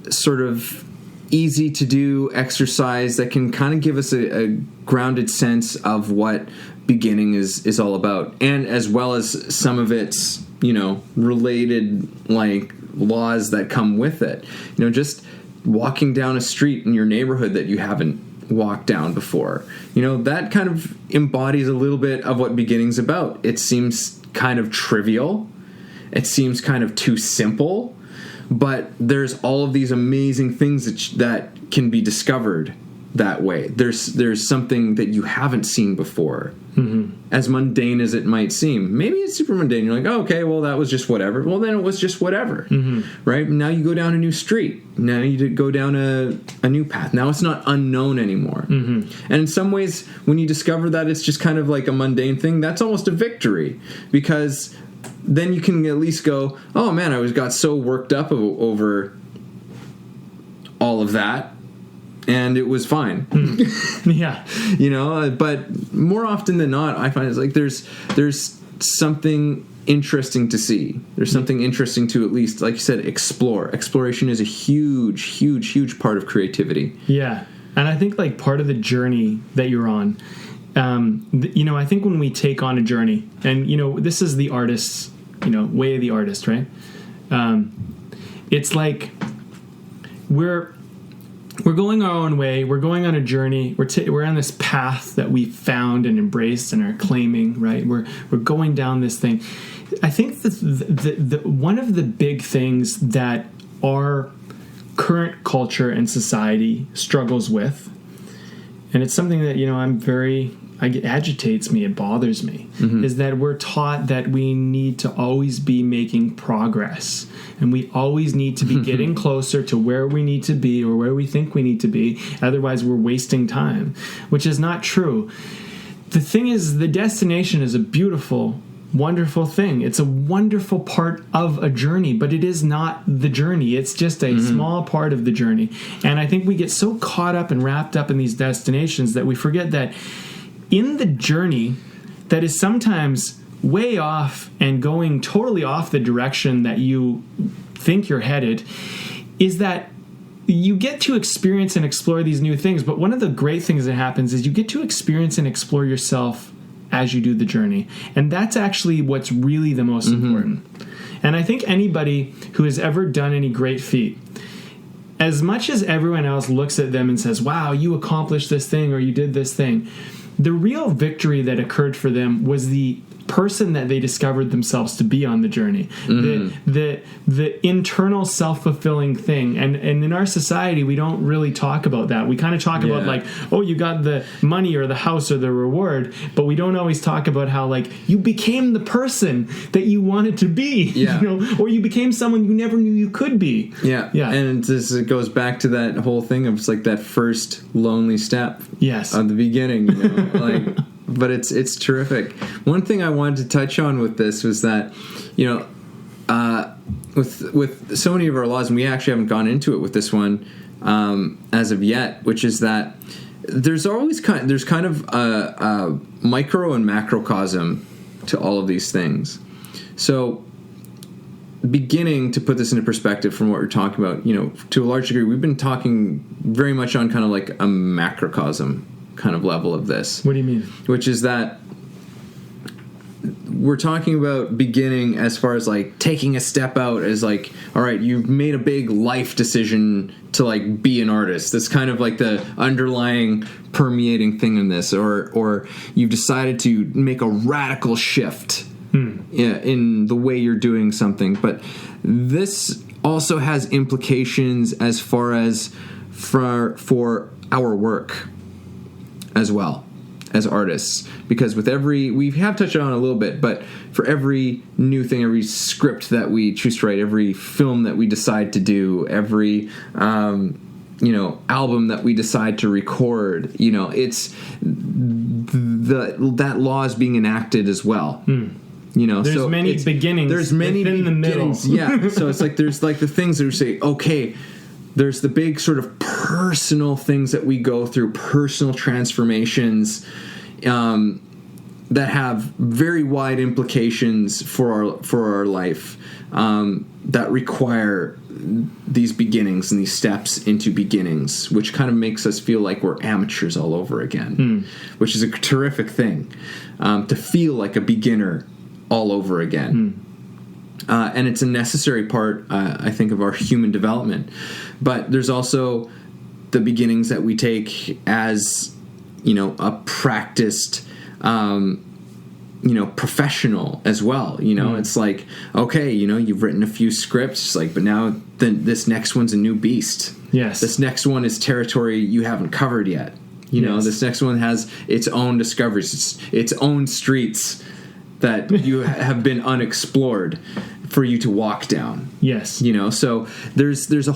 sort of easy to do exercise that can kind of give us a grounded sense of what beginning is all about, and as well as some of its, you know, related like laws that come with it. You know, just walking down a street in your neighborhood that you haven't walked down before, you know, that kind of embodies a little bit of what beginning's about. It seems kind of trivial, it seems kind of too simple, but there's all of these amazing things that can be discovered that way. There's something that you haven't seen before. As mundane as it might seem. Maybe it's super mundane. You're like, oh, okay, well, that was just whatever. Well, then it was just whatever. Right? Now you go down a new street. Now you go down a new path. Now it's not unknown anymore. And in some ways, when you discover that it's just kind of like a mundane thing, that's almost a victory. Because then you can at least go, oh, man, I got so worked up over all of that. And it was fine. Yeah. But more often than not, I find it's like there's something interesting to see. There's something interesting to at least, like you said, explore. Exploration is a huge, huge, huge part of creativity. Yeah. And I think like part of the journey that you're on, I think when we take on a journey, and, this is the artist's, way of the artist, right? It's like we're going our own way. We're going on a journey. We're on this path that we found and embraced and are claiming. Right? We're going down this thing. I think the one of the big things that our current culture and society struggles with, and it's something that it agitates me. It bothers me. Is that we're taught that we need to always be making progress. And we always need to be getting closer to where we need to be or where we think we need to be. Otherwise, we're wasting time, which is not true. The thing is, the destination is a beautiful, wonderful thing. It's a wonderful part of a journey, but it is not the journey. It's just a small part of the journey. And I think we get so caught up and wrapped up in these destinations that we forget that in the journey that is sometimes way off and going totally off the direction that you think you're headed, is that you get to experience and explore these new things. But one of the great things that happens is you get to experience and explore yourself as you do the journey. And that's actually what's really the most important. And I think anybody who has ever done any great feat, as much as everyone else looks at them and says, wow, you accomplished this thing or you did this thing, the real victory that occurred for them was the person that they discovered themselves to be on the journey, the internal self-fulfilling thing. And in our society, we don't really talk about that. We kind of talk about like, oh, you got the money or the house or the reward, but we don't always talk about how like you became the person that you wanted to be, or you became someone you never knew you could be. And it goes back to that whole thing of like that first lonely step at the beginning, but it's terrific. One thing I wanted to touch on with this was that, with so many of our laws, and we actually haven't gone into it with this one as of yet, which is that there's kind of a micro and macrocosm to all of these things. So, beginning to put this into perspective from what we're talking about, to a large degree, we've been talking very much on kind of like a macrocosm kind of level of this. What do you mean? Which is that we're talking about beginning as far as like taking a step out as like, all right, you've made a big life decision to like be an artist. That's kind of like the underlying permeating thing in this, or you've decided to make a radical shift in the way you're doing something. But this also has implications as far as for our work as well as artists, because with we have touched on it a little bit, but for every new thing, every script that we choose to write, every film that we decide to do, every album that we decide to record, it's that law is being enacted as well. There's many beginnings. There's many beginnings. The middle. So it's like there's like the things that we say, okay, there's the big sort of personal things that we go through, personal transformations that have very wide implications for our life that require these beginnings and these steps into beginnings, which kind of makes us feel like we're amateurs all over again, which is a terrific thing, to feel like a beginner all over again. And it's a necessary part, I think, of our human development. But there's also the beginnings that we take as, a practiced professional as well. It's like, okay, you've written a few scripts, it's like, but now then this next one's a new beast. Yes. This next one is territory you haven't covered yet. Yes. This next one has its own discoveries, its own streets that you have been unexplored for you to walk down. Yes. So there's these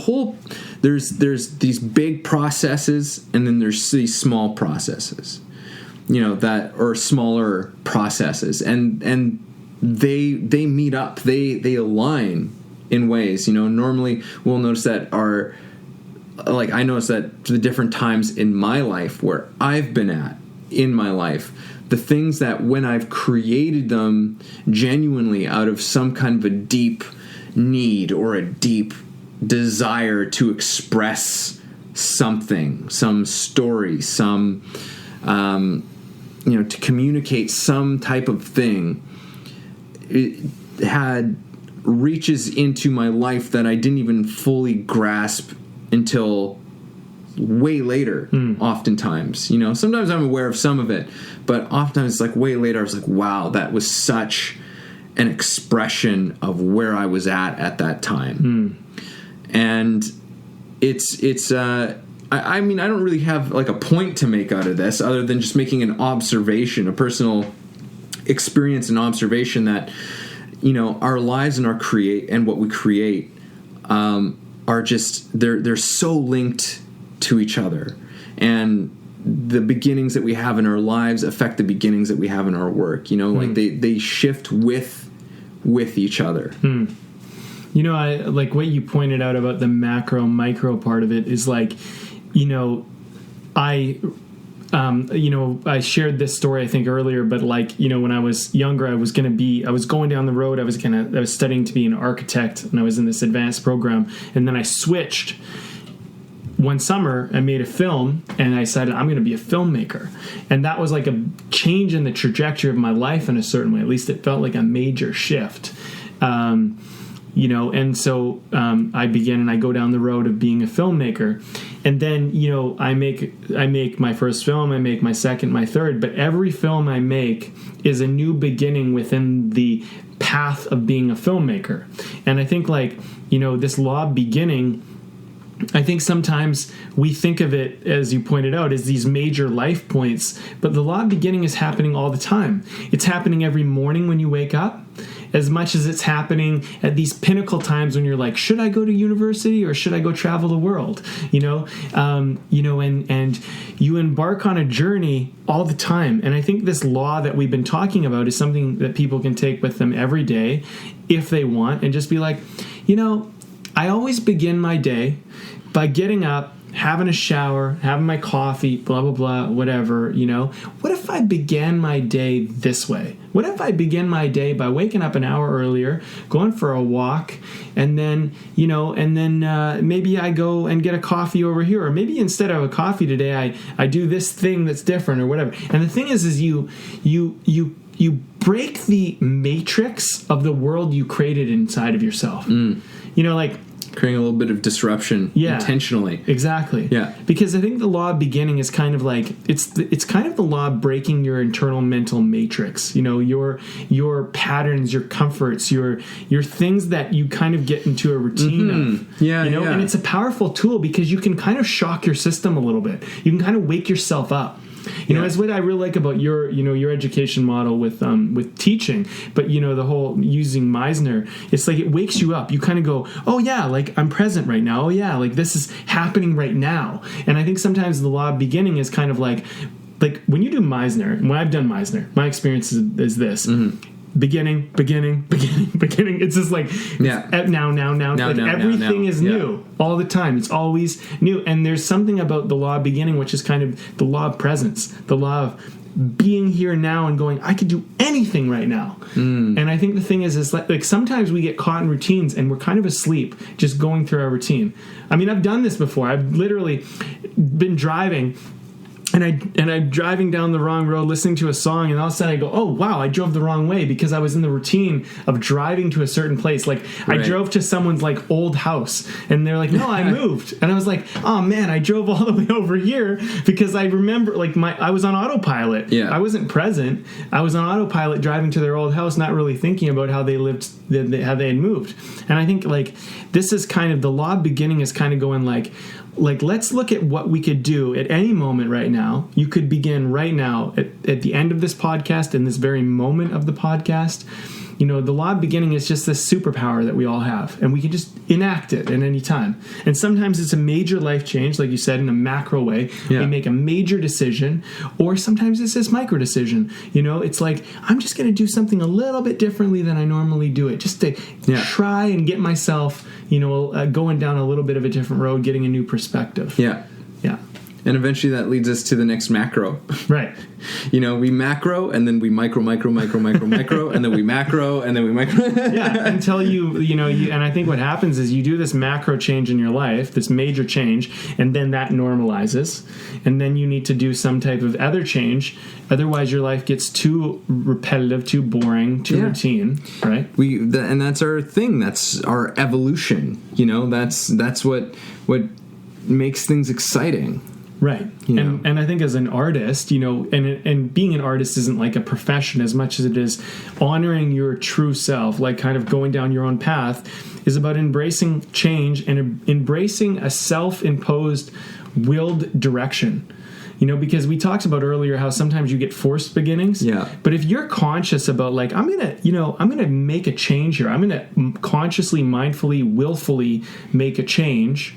big processes, and then there's these small processes, that are smaller processes, and they meet up, they align in ways. Normally we'll notice that I noticed that the different times in my life where I've been at in my life, the things that when I've created them genuinely out of some kind of a deep need or a deep desire to express something, some story, some, to communicate some type of thing, it had reaches into my life that I didn't even fully grasp until way later. Oftentimes, sometimes I'm aware of some of it, but oftentimes it's like way later I was like, wow, that was such an expression of where I was at that time. And it's I mean, I don't really have like a point to make out of this other than just making an observation, a personal experience and observation that our lives and what we create are just they're so linked to each other, and the beginnings that we have in our lives affect the beginnings that we have in our work. Like they shift with each other. I like what you pointed out about the macro micro part of it is like, I shared this story I think earlier, but like, when I was younger, I was going down the road. I was studying to be an architect, and I was in this advanced program, and then I switched. One summer, I made a film, and I decided I'm going to be a filmmaker. And that was like a change in the trajectory of my life in a certain way. At least it felt like a major shift. And so I begin and I go down the road of being a filmmaker. And then, I make my first film, I make my second, my third. But every film I make is a new beginning within the path of being a filmmaker. And I think this law of beginning, I think sometimes we think of it, as you pointed out, as these major life points, but the law of beginning is happening all the time. It's happening every morning when you wake up, as much as it's happening at these pinnacle times when you're like, should I go to university or should I go travel the world? And you embark on a journey all the time. And I think this law that we've been talking about is something that people can take with them every day if they want, and just be like, I always begin my day by getting up, having a shower, having my coffee, blah, blah, blah, whatever, What if I began my day this way? What if I begin my day by waking up an hour earlier, going for a walk, and then, maybe I go and get a coffee over here, or maybe instead of a coffee today, I do this thing that's different or whatever. And the thing is you break the matrix of the world you created inside of yourself. Creating a little bit of disruption intentionally. Exactly. Yeah. Because I think the law of beginning is kind of like it's kind of the law of breaking your internal mental matrix. Your patterns, your comforts, your things that you kind of get into a routine of. And it's a powerful tool because you can kind of shock your system a little bit. You can kind of wake yourself up. That's what I really like about your education model with teaching, but the whole using Meisner, it's like it wakes you up. You kind of go, oh yeah, like I'm present right now. Oh yeah, like this is happening right now. And I think sometimes the law of beginning is kind of like when you do Meisner, and when I've done Meisner, my experience is this. Beginning. It's just like now. Everything is new all the time. It's always new. And there's something about the law of beginning, which is kind of the law of presence, the law of being here now and going, I could do anything right now. And I think the thing is like sometimes we get caught in routines and we're kind of asleep just going through our routine. I mean, I've done this before. I've literally been driving And I'm driving down the wrong road, listening to a song, and all of a sudden I go, oh, wow, I drove the wrong way because I was in the routine of driving to a certain place. Like, I drove to someone's, like, old house, and they're like, no, I moved. And I was like, oh, man, I drove all the way over here because I remember, like, I was on autopilot. Yeah. I wasn't present. I was on autopilot driving to their old house, not really thinking about how they lived, how they had moved. And I think, like, this is kind of, the law of beginning is kind of going, like, let's look at what we could do at any moment right now. You could begin right now at the end of this podcast, in this very moment of the podcast. You know, the law of beginning is just this superpower that we all have, and we can just enact it at any time. And sometimes it's a major life change, like you said, in a macro way. Yeah. We make a major decision, or sometimes it's this micro decision. You know, it's like, I'm just going to do something a little bit differently than I normally do it, just to try and get myself, you know, going down a little bit of a different road, getting a new perspective. Yeah. Yeah. And eventually that leads us to the next macro. Right. You know, we macro, and then we micro, and then we macro, and then we micro. Yeah, until and I think what happens is you do this macro change in your life, this major change, and then that normalizes. And then you need to do some type of other change. Otherwise, your life gets too repetitive, too boring, too routine, right? And that's our thing. That's our evolution. You know, that's what makes things exciting. Right. And I think as an artist, you know, and being an artist isn't like a profession as much as it is honoring your true self, like kind of going down your own path, is about embracing change and embracing a self-imposed willed direction. You know, because we talked about earlier how sometimes you get forced beginnings. Yeah. But if you're conscious about, like, I'm going to make a change here. I'm going to consciously, mindfully, willfully make a change.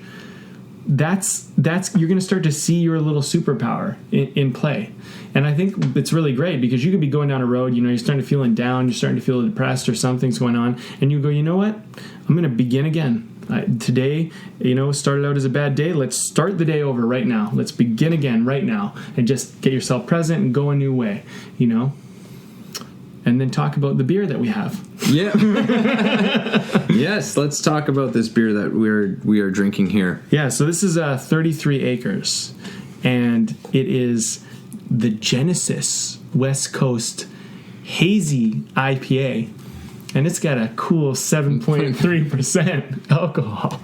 That's you're going to start to see your little superpower in play. And I think it's really great because you could be going down a road, you know, you're starting to feel down, you're starting to feel depressed or something's going on, and you go, you know what? I'm going to begin again. Today, you know, started out as a bad day. Let's start the day over right now. Let's begin again right now and just get yourself present and go a new way, you know? And then talk about the beer that we have. Yeah. Yes, let's talk about this beer that we are drinking here. Yeah, so this is 33 Acres, and it is the Genesis West Coast Hazy IPA, and it's got a cool 7.3% alcohol.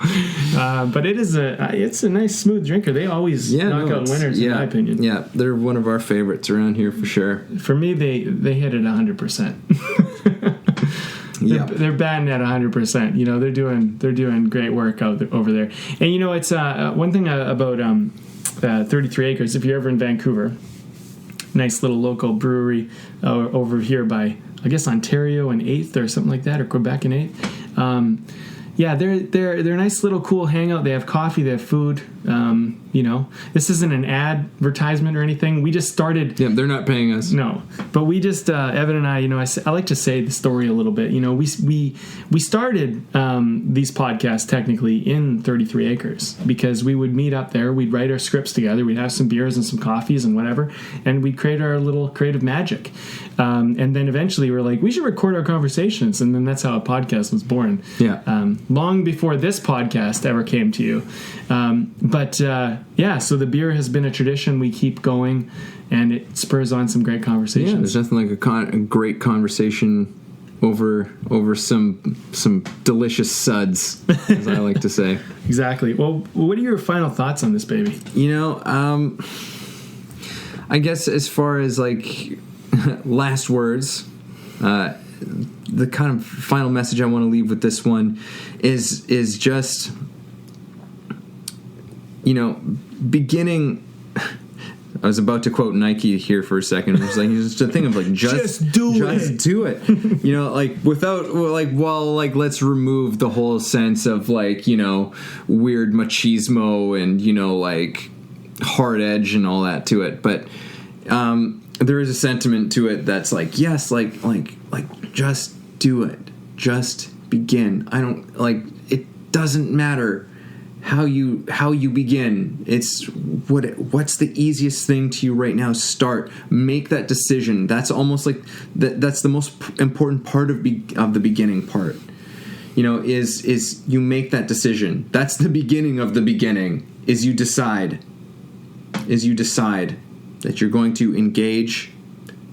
But it's a nice smooth drinker. They always knock out winners, in my opinion. Yeah, they're one of our favorites around here for sure. For me, they hit it 100%. Yeah, they're batting at 100%. You know, they're doing great work over there. And you know, it's one thing about 33 Acres. If you're ever in Vancouver, nice little local brewery over here by, I guess, Ontario and 8th or something like that, or Quebec and 8th. Yeah, they're a nice little cool hangout. They have coffee, they have food. You know, this isn't an advertisement or anything. We just started. Yeah, they're not paying us. No, but we just Evan and I. You know, I like to say the story a little bit. You know, we started these podcasts technically in 33 Acres because we would meet up there. We'd write our scripts together. We'd have some beers and some coffees and whatever, and we'd create our little creative magic. And then eventually we're like, we should record our conversations, and then that's how a podcast was born. Yeah. Long before this podcast ever came to you. So the beer has been a tradition. We keep going, and it spurs on some great conversations. Yeah, there's nothing like a great conversation over some delicious suds, as I like to say. Exactly. Well, what are your final thoughts on this baby? You know, I guess as far as like last words, the kind of final message I want to leave with this one is just, you know, beginning. I was about to quote Nike here for a second. It was like just a thing of like just do it. You know, like let's remove the whole sense of like, you know, weird machismo and, you know, like hard edge and all that to it. But there is a sentiment to it that's like, yes, like just do it. Just begin. I don't like it doesn't matter how you begin. It's what's the easiest thing to you right now. Start. Make that decision. That's almost like that's the most important part of the beginning part. You know, is you make that decision. That's the beginning of the beginning. Is you decide. that you're going to engage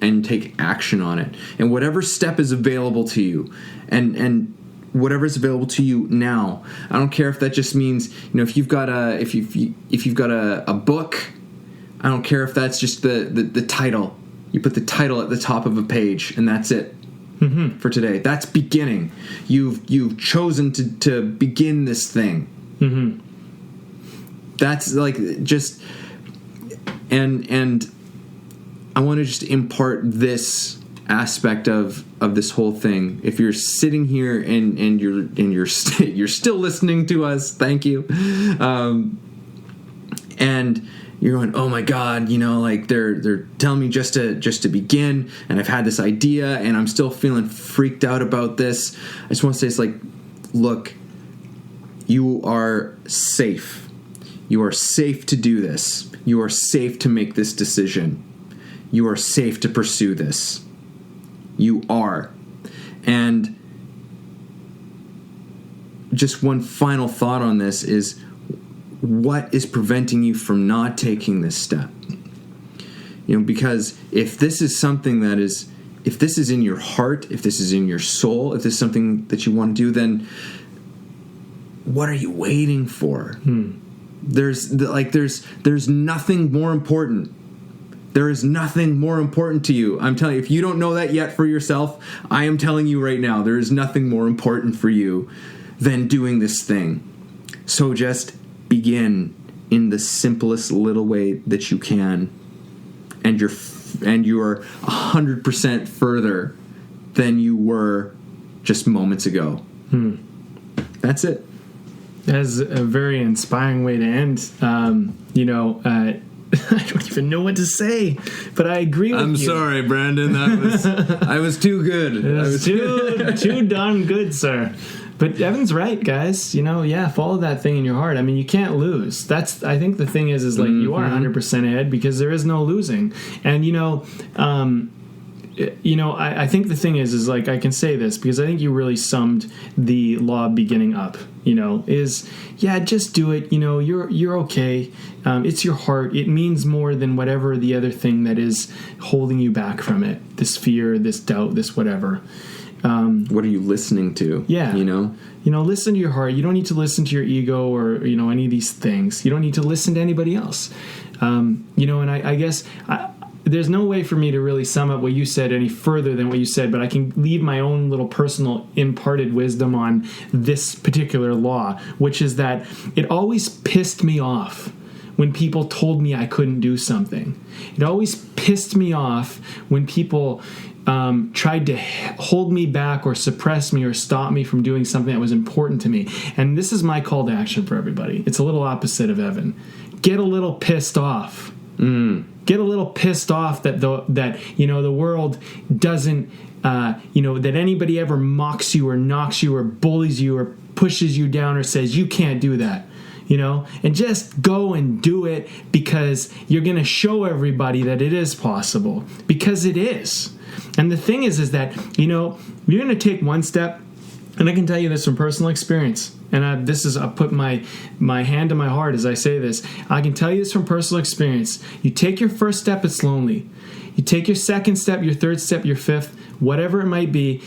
and take action on it. And whatever step is available to you, and whatever is available to you now. I don't care if that just means, if you've got a book, I don't care if that's just the title. You put the title at the top of a page, and that's it. Mm-hmm. For today. That's beginning. You've chosen to begin this thing. Mm-hmm. That's like just and I want to just impart this aspect of this whole thing. If you're sitting here and you're still listening to us, thank you. And you're going, oh my God, like they're telling me just to begin, and I've had this idea, and I'm still feeling freaked out about this. I just want to say, it's like, look, you are safe. You are safe to do this. You are safe to make this decision. You are safe to pursue this. You are. And just one final thought on this is, what is preventing you from not taking this step? Because if this is something if this is in your heart, if this is in your soul, if this is something that you want to do, then what are you waiting for? There's nothing more important. There is nothing more important to you. I'm telling you, if you don't know that yet for yourself, I am telling you right now, there is nothing more important for you than doing this thing. So just begin in the simplest little way that you can, and you're 100% further than you were just moments ago. That's it. That's a very inspiring way to end. I don't even know what to say, but I agree with you. I'm sorry, Brandon. I was too good. I was too darn good, sir. But Evan's right, guys. Follow that thing in your heart. I mean, you can't lose. I think the thing is like, you are 100% ahead because there is no losing. And I think the thing is like, I can say this because I think you really summed the law of beginning up. Just do it. You're okay. It's your heart. It means more than whatever the other thing that is holding you back from it. This fear, this doubt, this whatever. What are you listening to? Yeah. Listen to your heart. You don't need to listen to your ego or, any of these things. You don't need to listen to anybody else. And I guess there's no way for me to really sum up what you said any further than what you said, but I can leave my own little personal imparted wisdom on this particular law, which is that it always pissed me off when people told me I couldn't do something. It always pissed me off when people tried to hold me back or suppress me or stop me from doing something that was important to me. And this is my call to action for everybody. It's a little opposite of Evan. Get a little pissed off. Get a little pissed off that the world doesn't, that anybody ever mocks you or knocks you or bullies you or pushes you down or says you can't do that. And just go and do it because you're going to show everybody that it is possible, because it is. And the thing is that, you're going to take one step, and I can tell you this from personal experience. And I put my hand to my heart as I say this. I can tell you this from personal experience. You take your first step, it's lonely. You take your second step, your third step, your fifth, whatever it might be.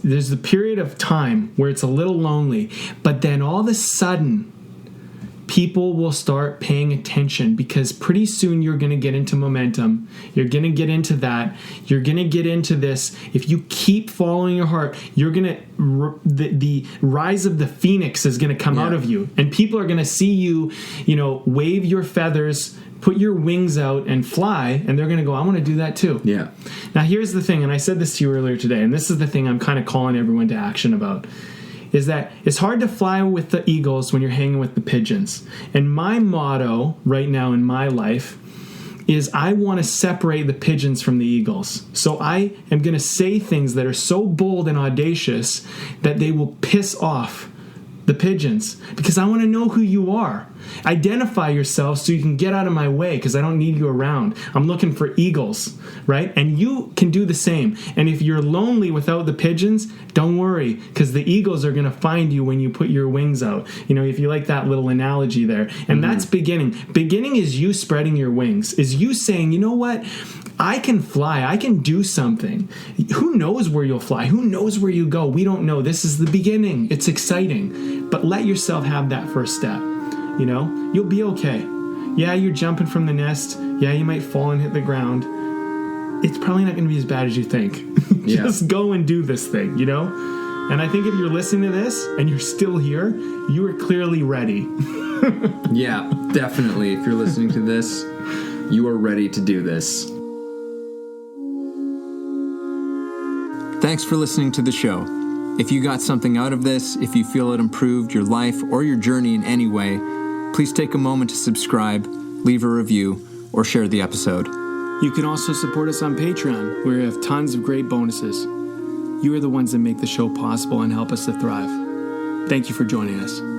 There's the period of time where it's a little lonely. But then all of a sudden, people will start paying attention, because pretty soon you're going to get into momentum. You're going to get into that. You're going to get into this. If you keep following your heart, you're going to, the rise of the phoenix is going to come out of you. And people are going to see you, wave your feathers, put your wings out and fly, and they're going to go, I want to do that too. Yeah. Now here's the thing, and I said this to you earlier today, and this is the thing I'm kind of calling everyone to action about, is that it's hard to fly with the eagles when you're hanging with the pigeons. And my motto right now in my life is I want to separate the pigeons from the eagles. So I am going to say things that are so bold and audacious that they will piss off the pigeons, because I want to know who you are. Identify yourself so you can get out of my way, because I don't need you around. I'm looking for eagles, right? And you can do the same. And if you're lonely without the pigeons, don't worry, because the eagles are going to find you when you put your wings out. If you like that little analogy there. And that's beginning. Beginning is you spreading your wings, is you saying, you know what? I can fly. I can do something. Who knows where you'll fly? Who knows where you go? We don't know. This is the beginning. It's exciting. But let yourself have that first step. You'll be okay. Yeah, you're jumping from the nest. Yeah, you might fall and hit the ground. It's probably not going to be as bad as you think. Just go and do this thing, And I think if you're listening to this and you're still here, you are clearly ready. Yeah, definitely. If you're listening to this, you are ready to do this. Thanks for listening to the show. If you got something out of this, if you feel it improved your life or your journey in any way, please take a moment to subscribe, leave a review, or share the episode. You can also support us on Patreon, where we have tons of great bonuses. You are the ones that make the show possible and help us to thrive. Thank you for joining us.